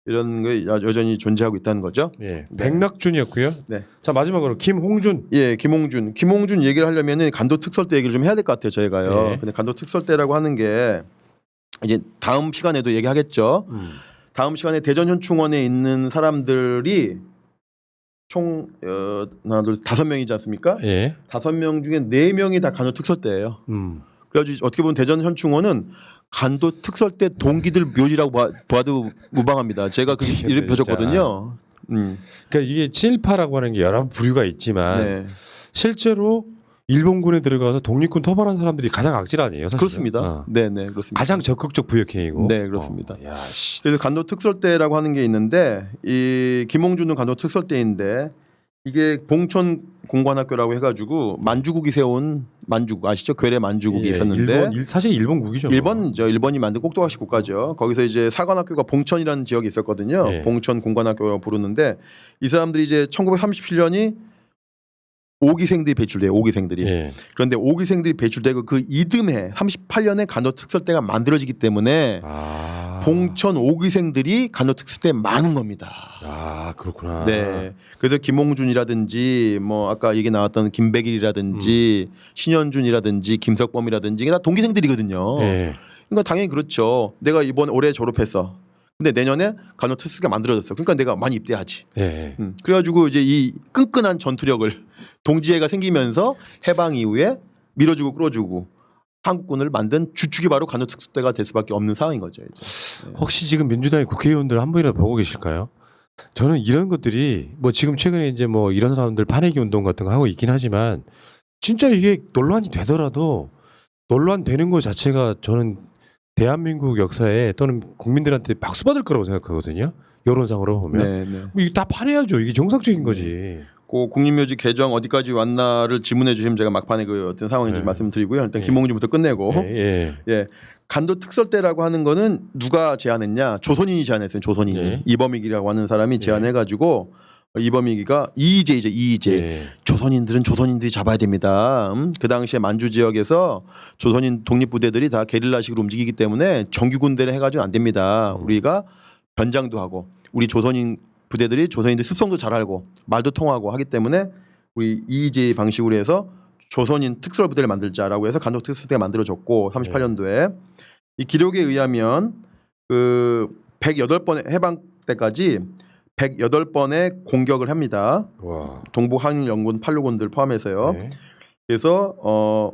S2: 이런 게 여전히 존재하고 있다는 거죠.
S1: 예.
S2: 네.
S1: 백낙준이었고요.
S2: 네.
S1: 자 마지막으로 김홍준.
S2: 예, 김홍준 얘기를 하려면은 간도 특설대 얘기를 좀 해야 될 것 같아요, 저희가요.
S1: 네.
S2: 근데 간도 특설대라고 하는 게 이제 다음 시간에도 얘기하겠죠. 다음 시간에 대전현충원에 있는 사람들이 총 하나 둘 5명이지 않습니까?
S1: 예.
S2: 5명 중에 4명이 다 간도 특설대예요.
S1: 음.
S2: 그래가지고 어떻게 보면 대전현충원은 간도 특설대 동기들 묘지라고 봐도 무방합니다. 제가 그 이름 펴줬거든요.
S1: 그러니까 이게 친일파라고 하는 게 여러 부류가 있지만
S2: 네.
S1: 실제로 일본군에 들어가서 독립군 토벌한 사람들이 가장 악질 아니에요? 사실은?
S2: 그렇습니다. 네네 그렇습니다.
S1: 가장 적극적 부역행위고.
S2: 네 그렇습니다.
S1: 야, 씨.
S2: 그래서 간도 특설대라고 하는 게 있는데 이 김홍준은 간도 특설대인데 이게 봉천 공관학교라고 해가지고 만주국이 세운 만주국 아시죠? 괴뢰 만주국이
S1: 예,
S2: 있었는데
S1: 사실 일본국이죠. 뭐.
S2: 일본이죠. 일본이 만든 꼭두각시 국가죠. 거기서 이제 사관학교가 봉천이라는 지역이 있었거든요.
S1: 예.
S2: 봉천 공관학교라고 부르는데 이 사람들이 이제 1937년이 5기생들이 배출돼요. 5기생들이.
S1: 예.
S2: 그런데 5기생들이 배출되고 그 이듬해 38년에 간도 특설대가 만들어지기 때문에 봉천 5기생들이 간도 특설대에 많은 겁니다.
S1: 아 그렇구나.
S2: 네. 그래서 김홍준이라든지 뭐 아까 얘기 나왔던 김백일이라든지 신현준이라든지 김석범이라든지 이게 다 동기생들이거든요.
S1: 예.
S2: 그러니까 당연히 그렇죠. 내가 이번 올해 졸업했어. 근데 내년에 간호 특수가 만들어졌어. 그러니까 내가 많이 입대하지.
S1: 예.
S2: 그래가지고 이제 이 끈끈한 전투력을 동지애가 생기면서 해방 이후에 밀어주고 끌어주고 한국군을 만든 주축이 바로 간호 특수대가 될 수밖에 없는 상황인 거죠. 이제.
S1: 혹시 지금 민주당의 국회의원들 한 분이라도 보고 계실까요? 저는 이런 것들이 뭐 지금 최근에 이제 뭐 이런 사람들 파내기 운동 같은 거 하고 있긴 하지만 진짜 이게 논란이 되더라도 논란되는 것 자체가 저는 대한민국 역사에 또는 국민들한테 박수 받을 거라고 생각하거든요. 여론상으로 보면
S2: 네, 네.
S1: 뭐 이게 다 파내야죠. 이게 정상적인 거지.
S2: 그 국립묘지 개정 어디까지 왔나를 질문해 주시면 제가 막판에 그 어떤 상황인지
S1: 네.
S2: 말씀드리고요. 일단
S1: 예.
S2: 김홍준부터 끝내고
S1: 예.
S2: 예. 간도 특설대라고 하는 거는 누가 제안했냐? 조선인이 제안했어요. 조선인이.
S1: 예.
S2: 이범익이라고 하는 사람이 제안해가지고 이범익이가 이의제.
S1: 예.
S2: 조선인들은 조선인들이 잡아야 됩니다. 그 당시에 만주 지역에서 조선인 독립부대들이 다 게릴라식으로 움직이기 때문에 정규 군대를 해가지고 안 됩니다. 우리가 변장도 하고 우리 조선인 부대들이 조선인들 습성도 잘 알고 말도 통하고 하기 때문에 우리 이의제 방식으로 해서 조선인 특설 부대를 만들자라고 해서 간도 특설대가 만들어졌고 38년도에 이 기록에 의하면 그 108번의 해방 때까지 108번의 공격을 합니다.
S1: 와.
S2: 동북 항일 연군 팔로군들 포함해서요.
S1: 네.
S2: 그래서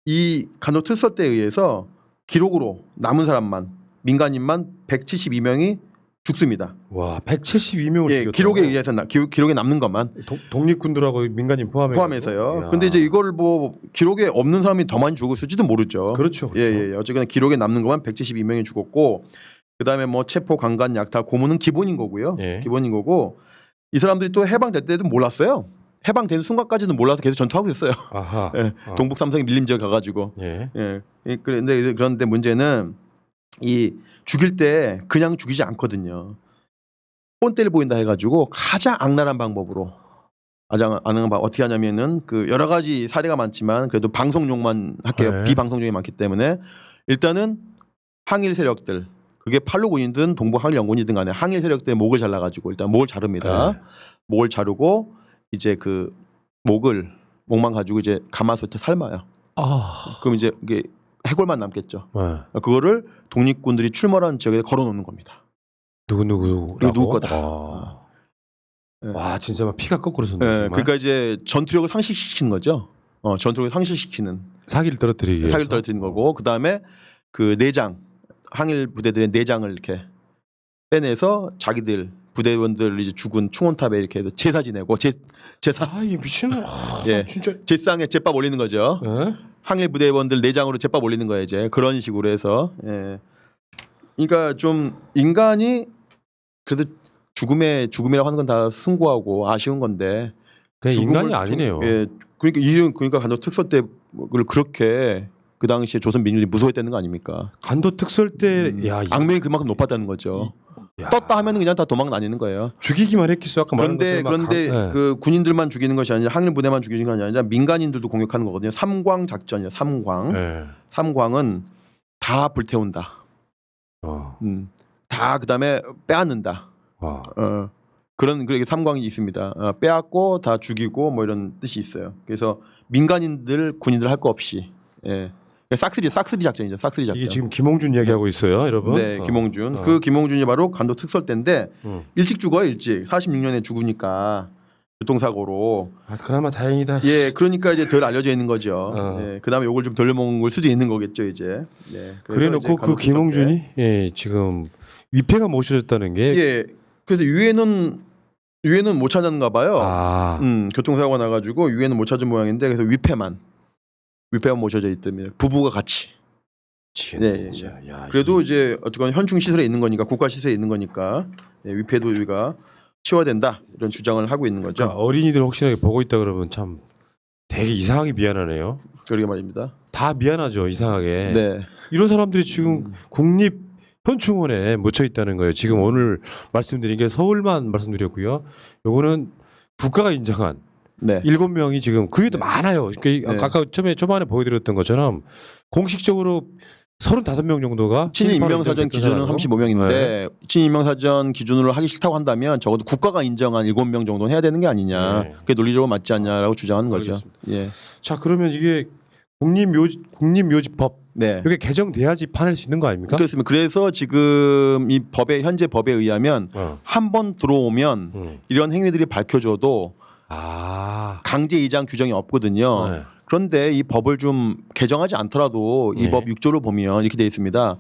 S2: 이 간도 특설대에 의해서 기록으로 남은 사람만 민간인만 172명이 죽습니다.
S1: 와, 172명을
S2: 예, 기록에 의해서 기록에 남는 것만
S1: 독립군들하고 민간인
S2: 포함해서요. 근데 이제 이걸 뭐 기록에 없는 사람이 더 많이 죽었을지도 모르죠.
S1: 그렇죠.
S2: 예. 어쨌거나 기록에 남는 것만 172명이 죽었고 그다음에 뭐 체포, 강간, 약탈, 고문은 기본인 거고요.
S1: 예.
S2: 기본인 거고 이 사람들이 또 해방될 때도 몰랐어요. 해방된 순간까지는 몰라서 계속 전투하고 있어요.
S1: 아하.
S2: 예, 동북 삼성이 밀린 지역 가가지고.
S1: 예.
S2: 예. 그런데 문제는 이 죽일 때 그냥 죽이지 않거든요. 꼰대를 보인다 해가지고 가장 악랄한 방법으로 아는 바 어떻게 하냐면은 그 여러 가지 사례가 많지만 그래도 방송용만 할게요.
S1: 네.
S2: 비방송용이 많기 때문에 일단은 항일 세력들 그게 팔로 군이든 동북 항일 연군이든 간에 항일 세력들의 목을 잘라가지고 일단 목을 자릅니다.
S1: 네.
S2: 목을 자르고 이제 그 목만 가지고 이제 가마솥에 삶아요. 그럼 이제 이게 해골만 남겠죠.
S1: 네.
S2: 그거를 독립군들이 출몰한 지역에 걸어놓는 겁니다.
S1: 누구
S2: 이거 누구 거다. 네.
S1: 와 진짜 막 피가 거꾸로 솟네.
S2: 네,
S1: 정말.
S2: 그러니까 이제 전투력을 상실시키는 거죠. 전투력을 상실시키는
S1: 사기를 떨어뜨리기 위해서.
S2: 사기를 떨어뜨리는 거고 그 다음에 그 내장 항일 부대들의 내장을 이렇게 빼내서 자기들 부대원들 이제 죽은 충원탑에 이렇게 해서 제사 지내고 제사
S1: 이 미친놈.
S2: 예.
S1: 진짜.
S2: 제상에 제밥 올리는 거죠.
S1: 네?
S2: 항일 부대원들 내장으로 제밥 올리는 거예요 이제 그런 식으로 해서. 예. 그러니까 좀 인간이 그래도 죽음이라고 하는 건 다 숭고하고 아쉬운 건데.
S1: 그냥 인간이
S2: 죽음을
S1: 아니네요.
S2: 예, 그러니까 간도 특설 때를 그렇게 그 당시에 조선 민중이 무서워했다는 거 아닙니까?
S1: 간도 특설 때, 야,
S2: 악명이 그만큼 높았다는 거죠.
S1: 야,
S2: 떴다 하면 그냥 다 도망 다니는 거예요.
S1: 죽이기만 했겠어. 아까 말한
S2: 그런데
S1: 것처럼 막 네.
S2: 그 군인들만 죽이는 것이 아니라 항일 부대만 죽이는 게 아니라 민간인들도 공격하는 거거든요. 삼광 작전이요. 삼광.
S1: 네.
S2: 삼광은 다 불태운다. 다 그다음에 빼앗는다. 그런 그렇게 삼광이 있습니다. 빼앗고 다 죽이고 뭐 이런 뜻이 있어요. 그래서 민간인들 군인들 할 거 없이 예. 싹쓸이 작전이죠. 싹쓸이 작전.
S1: 이게 지금 김홍준 이야기하고 있어요, 여러분.
S2: 네, 김홍준. 그 김홍준이 바로 간도 특설 때인데 일찍 죽어요, 일찍. 46년에 죽으니까 교통사고로.
S1: 그나마 다행이다.
S2: 예, 그러니까 이제 덜 알려져 있는 거죠. 예, 그다음에 요걸 좀 덜 먹은 걸 수도 있는 거겠죠, 이제. 예.
S1: 그래놓고 그 김홍준이 예, 지금 위패가 모셔졌다는 게
S2: 예. 그래서 유해는 못 찾았는가 봐요. 교통사고가 나가지고 유해는 못 찾은 모양인데 그래서 위패만 모셔져 있답니다. 부부가 같이. 네. 그래도 이제 어쨌건 현충 시설에 있는 거니까 국가 시설에 있는 거니까 예, 위패도 우리가 치워야 된다 이런 주장을 하고 있는 거죠.
S1: 그러니까 어린이들 혹시나 보고 있다 그러면 참 되게 이상하게 미안하네요.
S2: 그러게 말입니다.
S1: 다 미안하죠, 이상하게.
S2: 네.
S1: 이런 사람들이 지금 국립 현충원에 묻혀 있다는 거예요. 지금 오늘 말씀드린 게 서울만 말씀드렸고요. 요거는 국가가 인정한
S2: 네.
S1: 7명이 지금 그 외에도 많아요. 그러니까
S2: 네.
S1: 아까 초반에 보여드렸던 것처럼 공식적으로 35명 정도가
S2: 친일 인명사전 기준은 35명인데 친일 인명사전 기준으로 하기 싫다고 한다면 적어도 국가가 인정한 7명 정도는 해야 되는 게 아니냐.
S1: 네.
S2: 그게 논리적으로 맞지 않냐라고 주장하는 거죠. 예.
S1: 자, 그러면 이게 국립묘지법
S2: 네.
S1: 이게 개정돼야지 파낼 수 있는 거 아닙니까?
S2: 그렇습니다. 그래서 지금 이 현재 법에 의하면 한 번 들어오면 이런 행위들이 밝혀져도 강제 이장 규정이 없거든요.
S1: 네.
S2: 그런데 이 법을 좀 개정하지 않더라도 이
S1: 네.
S2: 법 6조를 보면 이렇게 되어 있습니다.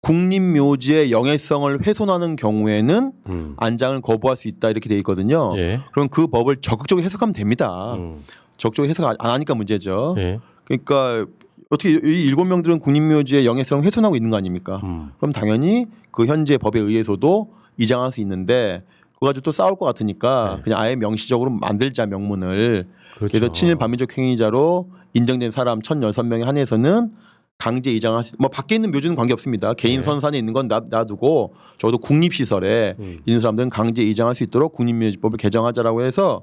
S2: 국립묘지의 영해성을 훼손하는 경우에는 안장을 거부할 수 있다 이렇게 되어 있거든요.
S1: 예.
S2: 그럼 그 법을 적극적으로 해석하면 됩니다. 적극적으로 해석 안 하니까 문제죠.
S1: 예.
S2: 그러니까 어떻게 이 7명들은 국립묘지의 영해성을 훼손하고 있는 거 아닙니까? 그럼 당연히 그 현재 법에 의해서도 이장할 수 있는데 그거 가지고 또 싸울 것 같으니까 그냥 아예 명시적으로 만들자 명문을.
S1: 그렇죠.
S2: 그래서 친일 반민족 행위자로 인정된 사람 1,016명에 한해서는 강제 이장할 수, 뭐 밖에 있는 묘지는 관계 없습니다. 개인 선산에 있는 건 놔두고 적어도 국립시설에 있는 사람들은 강제 이장할 수 있도록 국립묘지법을 개정하자라고 해서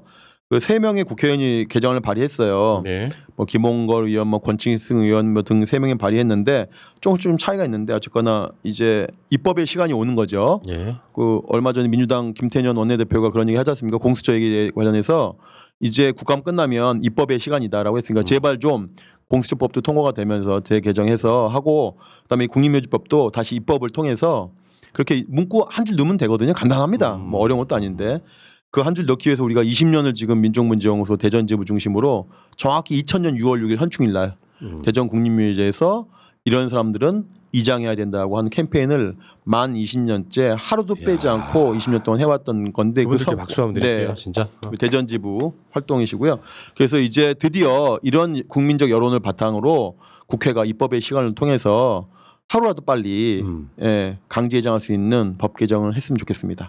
S2: 그 3명의 국회의원이 개정을 발의했어요.
S1: 네.
S2: 뭐 김홍걸 의원, 뭐 권칭승 의원 뭐 등 3명이 발의했는데 좀 차이가 있는데 어쨌거나 이제 입법의 시간이 오는 거죠.
S1: 예.
S2: 그 얼마 전에 민주당 김태년 원내대표가 그런 얘기 하지 않습니까? 공수처 얘기 관련해서 이제 국감 끝나면 입법의 시간이다라고 했으니까 제발 좀 공수처법도 통과가 되면서 재개정해서 하고 그다음에 국립묘지법도 다시 입법을 통해서 그렇게 문구 한 줄 넣으면 되거든요. 간단합니다. 뭐 어려운 것도 아닌데 그 한 줄 넣기 위해서 우리가 20년을 지금 민족문제연구소 대전지부 중심으로 정확히 2000년 6월 6일 현충일 날 대전 국립묘지에서 이런 사람들은 이장해야 된다고 하는 캠페인을 만 20년째 하루도 빼지 않고 20년 동안 해왔던 건데
S1: 그분들께 박수 한번 드릴게요.
S2: 네.
S1: 진짜.
S2: 그 대전지부 활동이시고요. 그래서 이제 드디어 이런 국민적 여론을 바탕으로 국회가 입법의 시간을 통해서 하루라도 빨리 강제 이장할 수 있는 법 개정을 했으면 좋겠습니다.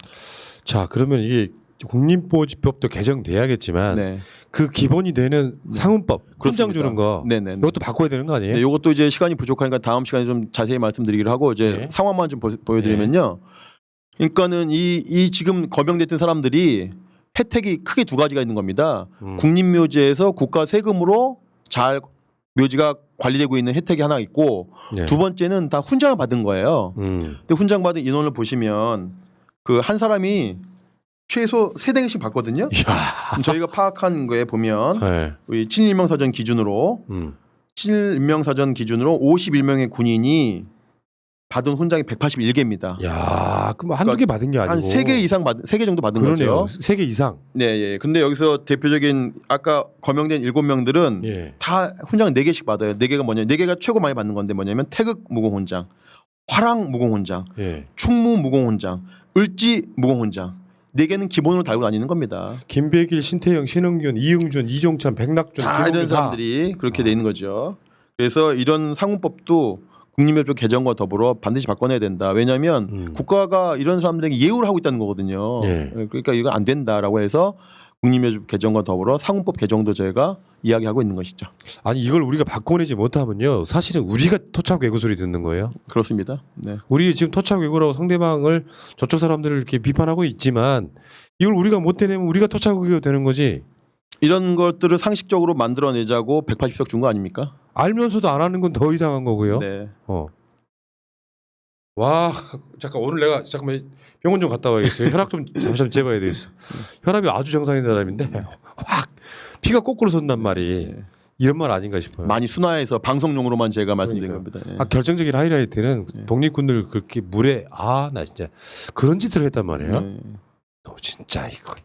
S1: 자, 그러면 이게 국립묘지법도 개정돼야겠지만
S2: 네.
S1: 그 기본이 되는 상훈법 훈장 주는 거
S2: 네네.
S1: 이것도 바꿔야 되는 거 아니에요?
S2: 네, 이것도 이제 시간이 부족하니까 다음 시간에 좀 자세히 말씀드리기로 하고 이제
S1: 네.
S2: 상황만 좀 보여드리면요. 그러니까는 이 지금 거명됐던 사람들이 혜택이 크게 두 가지가 있는 겁니다.
S1: 음.
S2: 국립묘지에서 국가 세금으로 잘 묘지가 관리되고 있는 혜택이 하나 있고
S1: 예.
S2: 두 번째는 다 훈장을 받은 거예요.
S1: 음.
S2: 근데 훈장 받은 인원을 보시면 그 한 사람이 최소 3대씩 받거든요.
S1: 이야.
S2: 저희가 파악한 거에 보면
S1: 네.
S2: 우리 친일명사전 기준으로 51명의 군인이 받은 훈장이 181개입니다.
S1: 야, 그럼 한두 개 받은 게 아니고
S2: 한 3개 이상 받은 3개 정도 받은
S1: 그러네요.
S2: 거죠.
S1: 3개 이상.
S2: 네, 예. 근데 여기서 대표적인 아까 거명된 7명들은
S1: 예.
S2: 다 훈장 4개씩 받아요. 4개가 뭐냐? 4개가 최고 많이 받는 건데 뭐냐면 태극 무공훈장, 화랑 무공훈장,
S1: 예.
S2: 충무 무공훈장, 을지 무공훈장. 4개는 기본으로 달고 다니는 겁니다.
S1: 김백일, 신태영, 신흥균, 이응준, 이종찬, 백낙준,
S2: 다
S1: 김홍규
S2: 이런 사람들이 그렇게 돼 있는 거죠. 그래서 이런 상훈법도 국립묘지 개정과 더불어 반드시 바꿔내야 된다. 왜냐하면 국가가 이런 사람들에게 예우를 하고 있다는 거거든요.
S1: 예.
S2: 그러니까 이거 안 된다라고 해서 국립묘지 개정과 더불어 상훈법 개정도 저희가 이야기하고 있는 것이죠.
S1: 아니 이걸 우리가 바꿔내지 못하면요, 사실은 우리가 토착 외고 소리 듣는 거예요.
S2: 그렇습니다. 네.
S1: 우리 지금 토착 외고라고 상대방을 저쪽 사람들을 이렇게 비판하고 있지만 이걸 우리가 못 해내면 우리가 토착 외고가 되는 거지.
S2: 이런 것들을 상식적으로 만들어내자고 180석 준 거 아닙니까?
S1: 알면서도 안 하는 건 더 이상한 거고요.
S2: 네.
S1: 와, 잠깐 오늘 내가 잠깐만 병원 좀 갔다 와야겠어요. 혈압 좀 잠시만 재봐야 되겠어. 혈압이 아주 정상인 사람인데 확 피가 거꾸로 솟단 말이
S2: 네.
S1: 이런 말 아닌가 싶어요.
S2: 많이 순화해서 방송용으로만 제가 말씀드린 겁니다. 예.
S1: 결정적인 하이라이트는
S2: 네.
S1: 독립군들 그렇게 물에 나 진짜 그런 짓을 했단 말이에요.
S2: 네.
S1: 너 진짜 이거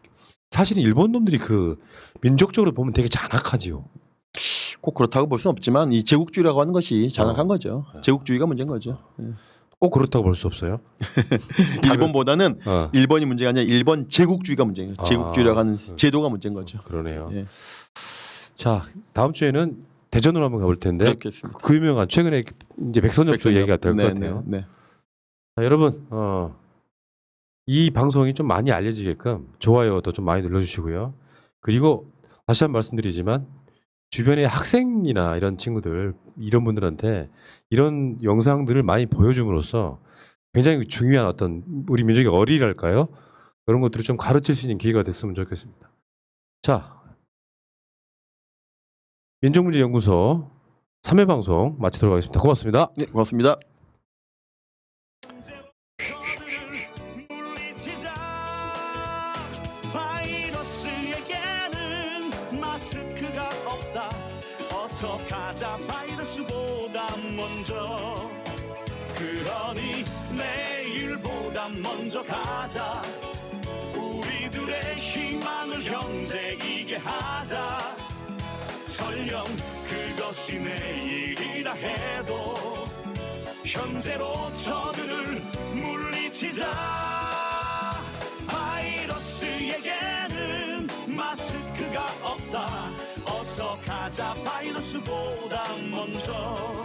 S1: 사실은 일본 놈들이 그 민족적으로 보면 되게 잔악하지요.
S2: 꼭 그렇다고 볼 수는 없지만 이 제국주의라고 하는 것이 잔악한 거죠.
S1: 네.
S2: 제국주의가 문제인 거죠. 예.
S1: 꼭 그렇다고 볼 수 없어요.
S2: 일본보다는
S1: 어.
S2: 일본이 문제가 아니라 일본 제국주의가 문제인 거죠. 제국주의라고 하는 제도가 문제인 거죠.
S1: 그러네요.
S2: 예.
S1: 자, 다음 주에는 대전으로 한번 가볼 텐데
S2: 그렇겠습니다.
S1: 그 유명한 최근에 이제 백선엽도
S2: 백선엽.
S1: 얘기가 될 것
S2: 네,
S1: 같아요.
S2: 네, 네.
S1: 자, 여러분 이 방송이 좀 많이 알려지게끔 좋아요도 좀 많이 눌러주시고요. 그리고 다시 한번 말씀드리지만 주변의 학생이나 이런 친구들 이런 분들한테 이런 영상들을 많이 보여줌으로써 굉장히 중요한 어떤 우리 민족의 어리랄까요? 그런 것들을 좀 가르칠 수 있는 기회가 됐으면 좋겠습니다. 자, 민족문제연구소 3회 방송 마치도록 하겠습니다. 고맙습니다.
S2: 네, 고맙습니다.
S3: 마스크가 없다. 어서 가자. 바이러스보다 먼저. 그러니 내일보다 먼저 가자. 우리들의 희망을 형제이게 하자. 설령 그것이 내일이라 해도 현재로 저들을 물리치자. 바이러스에게는 마스크가 없다. 어서 가자. 바이러스보다 먼저.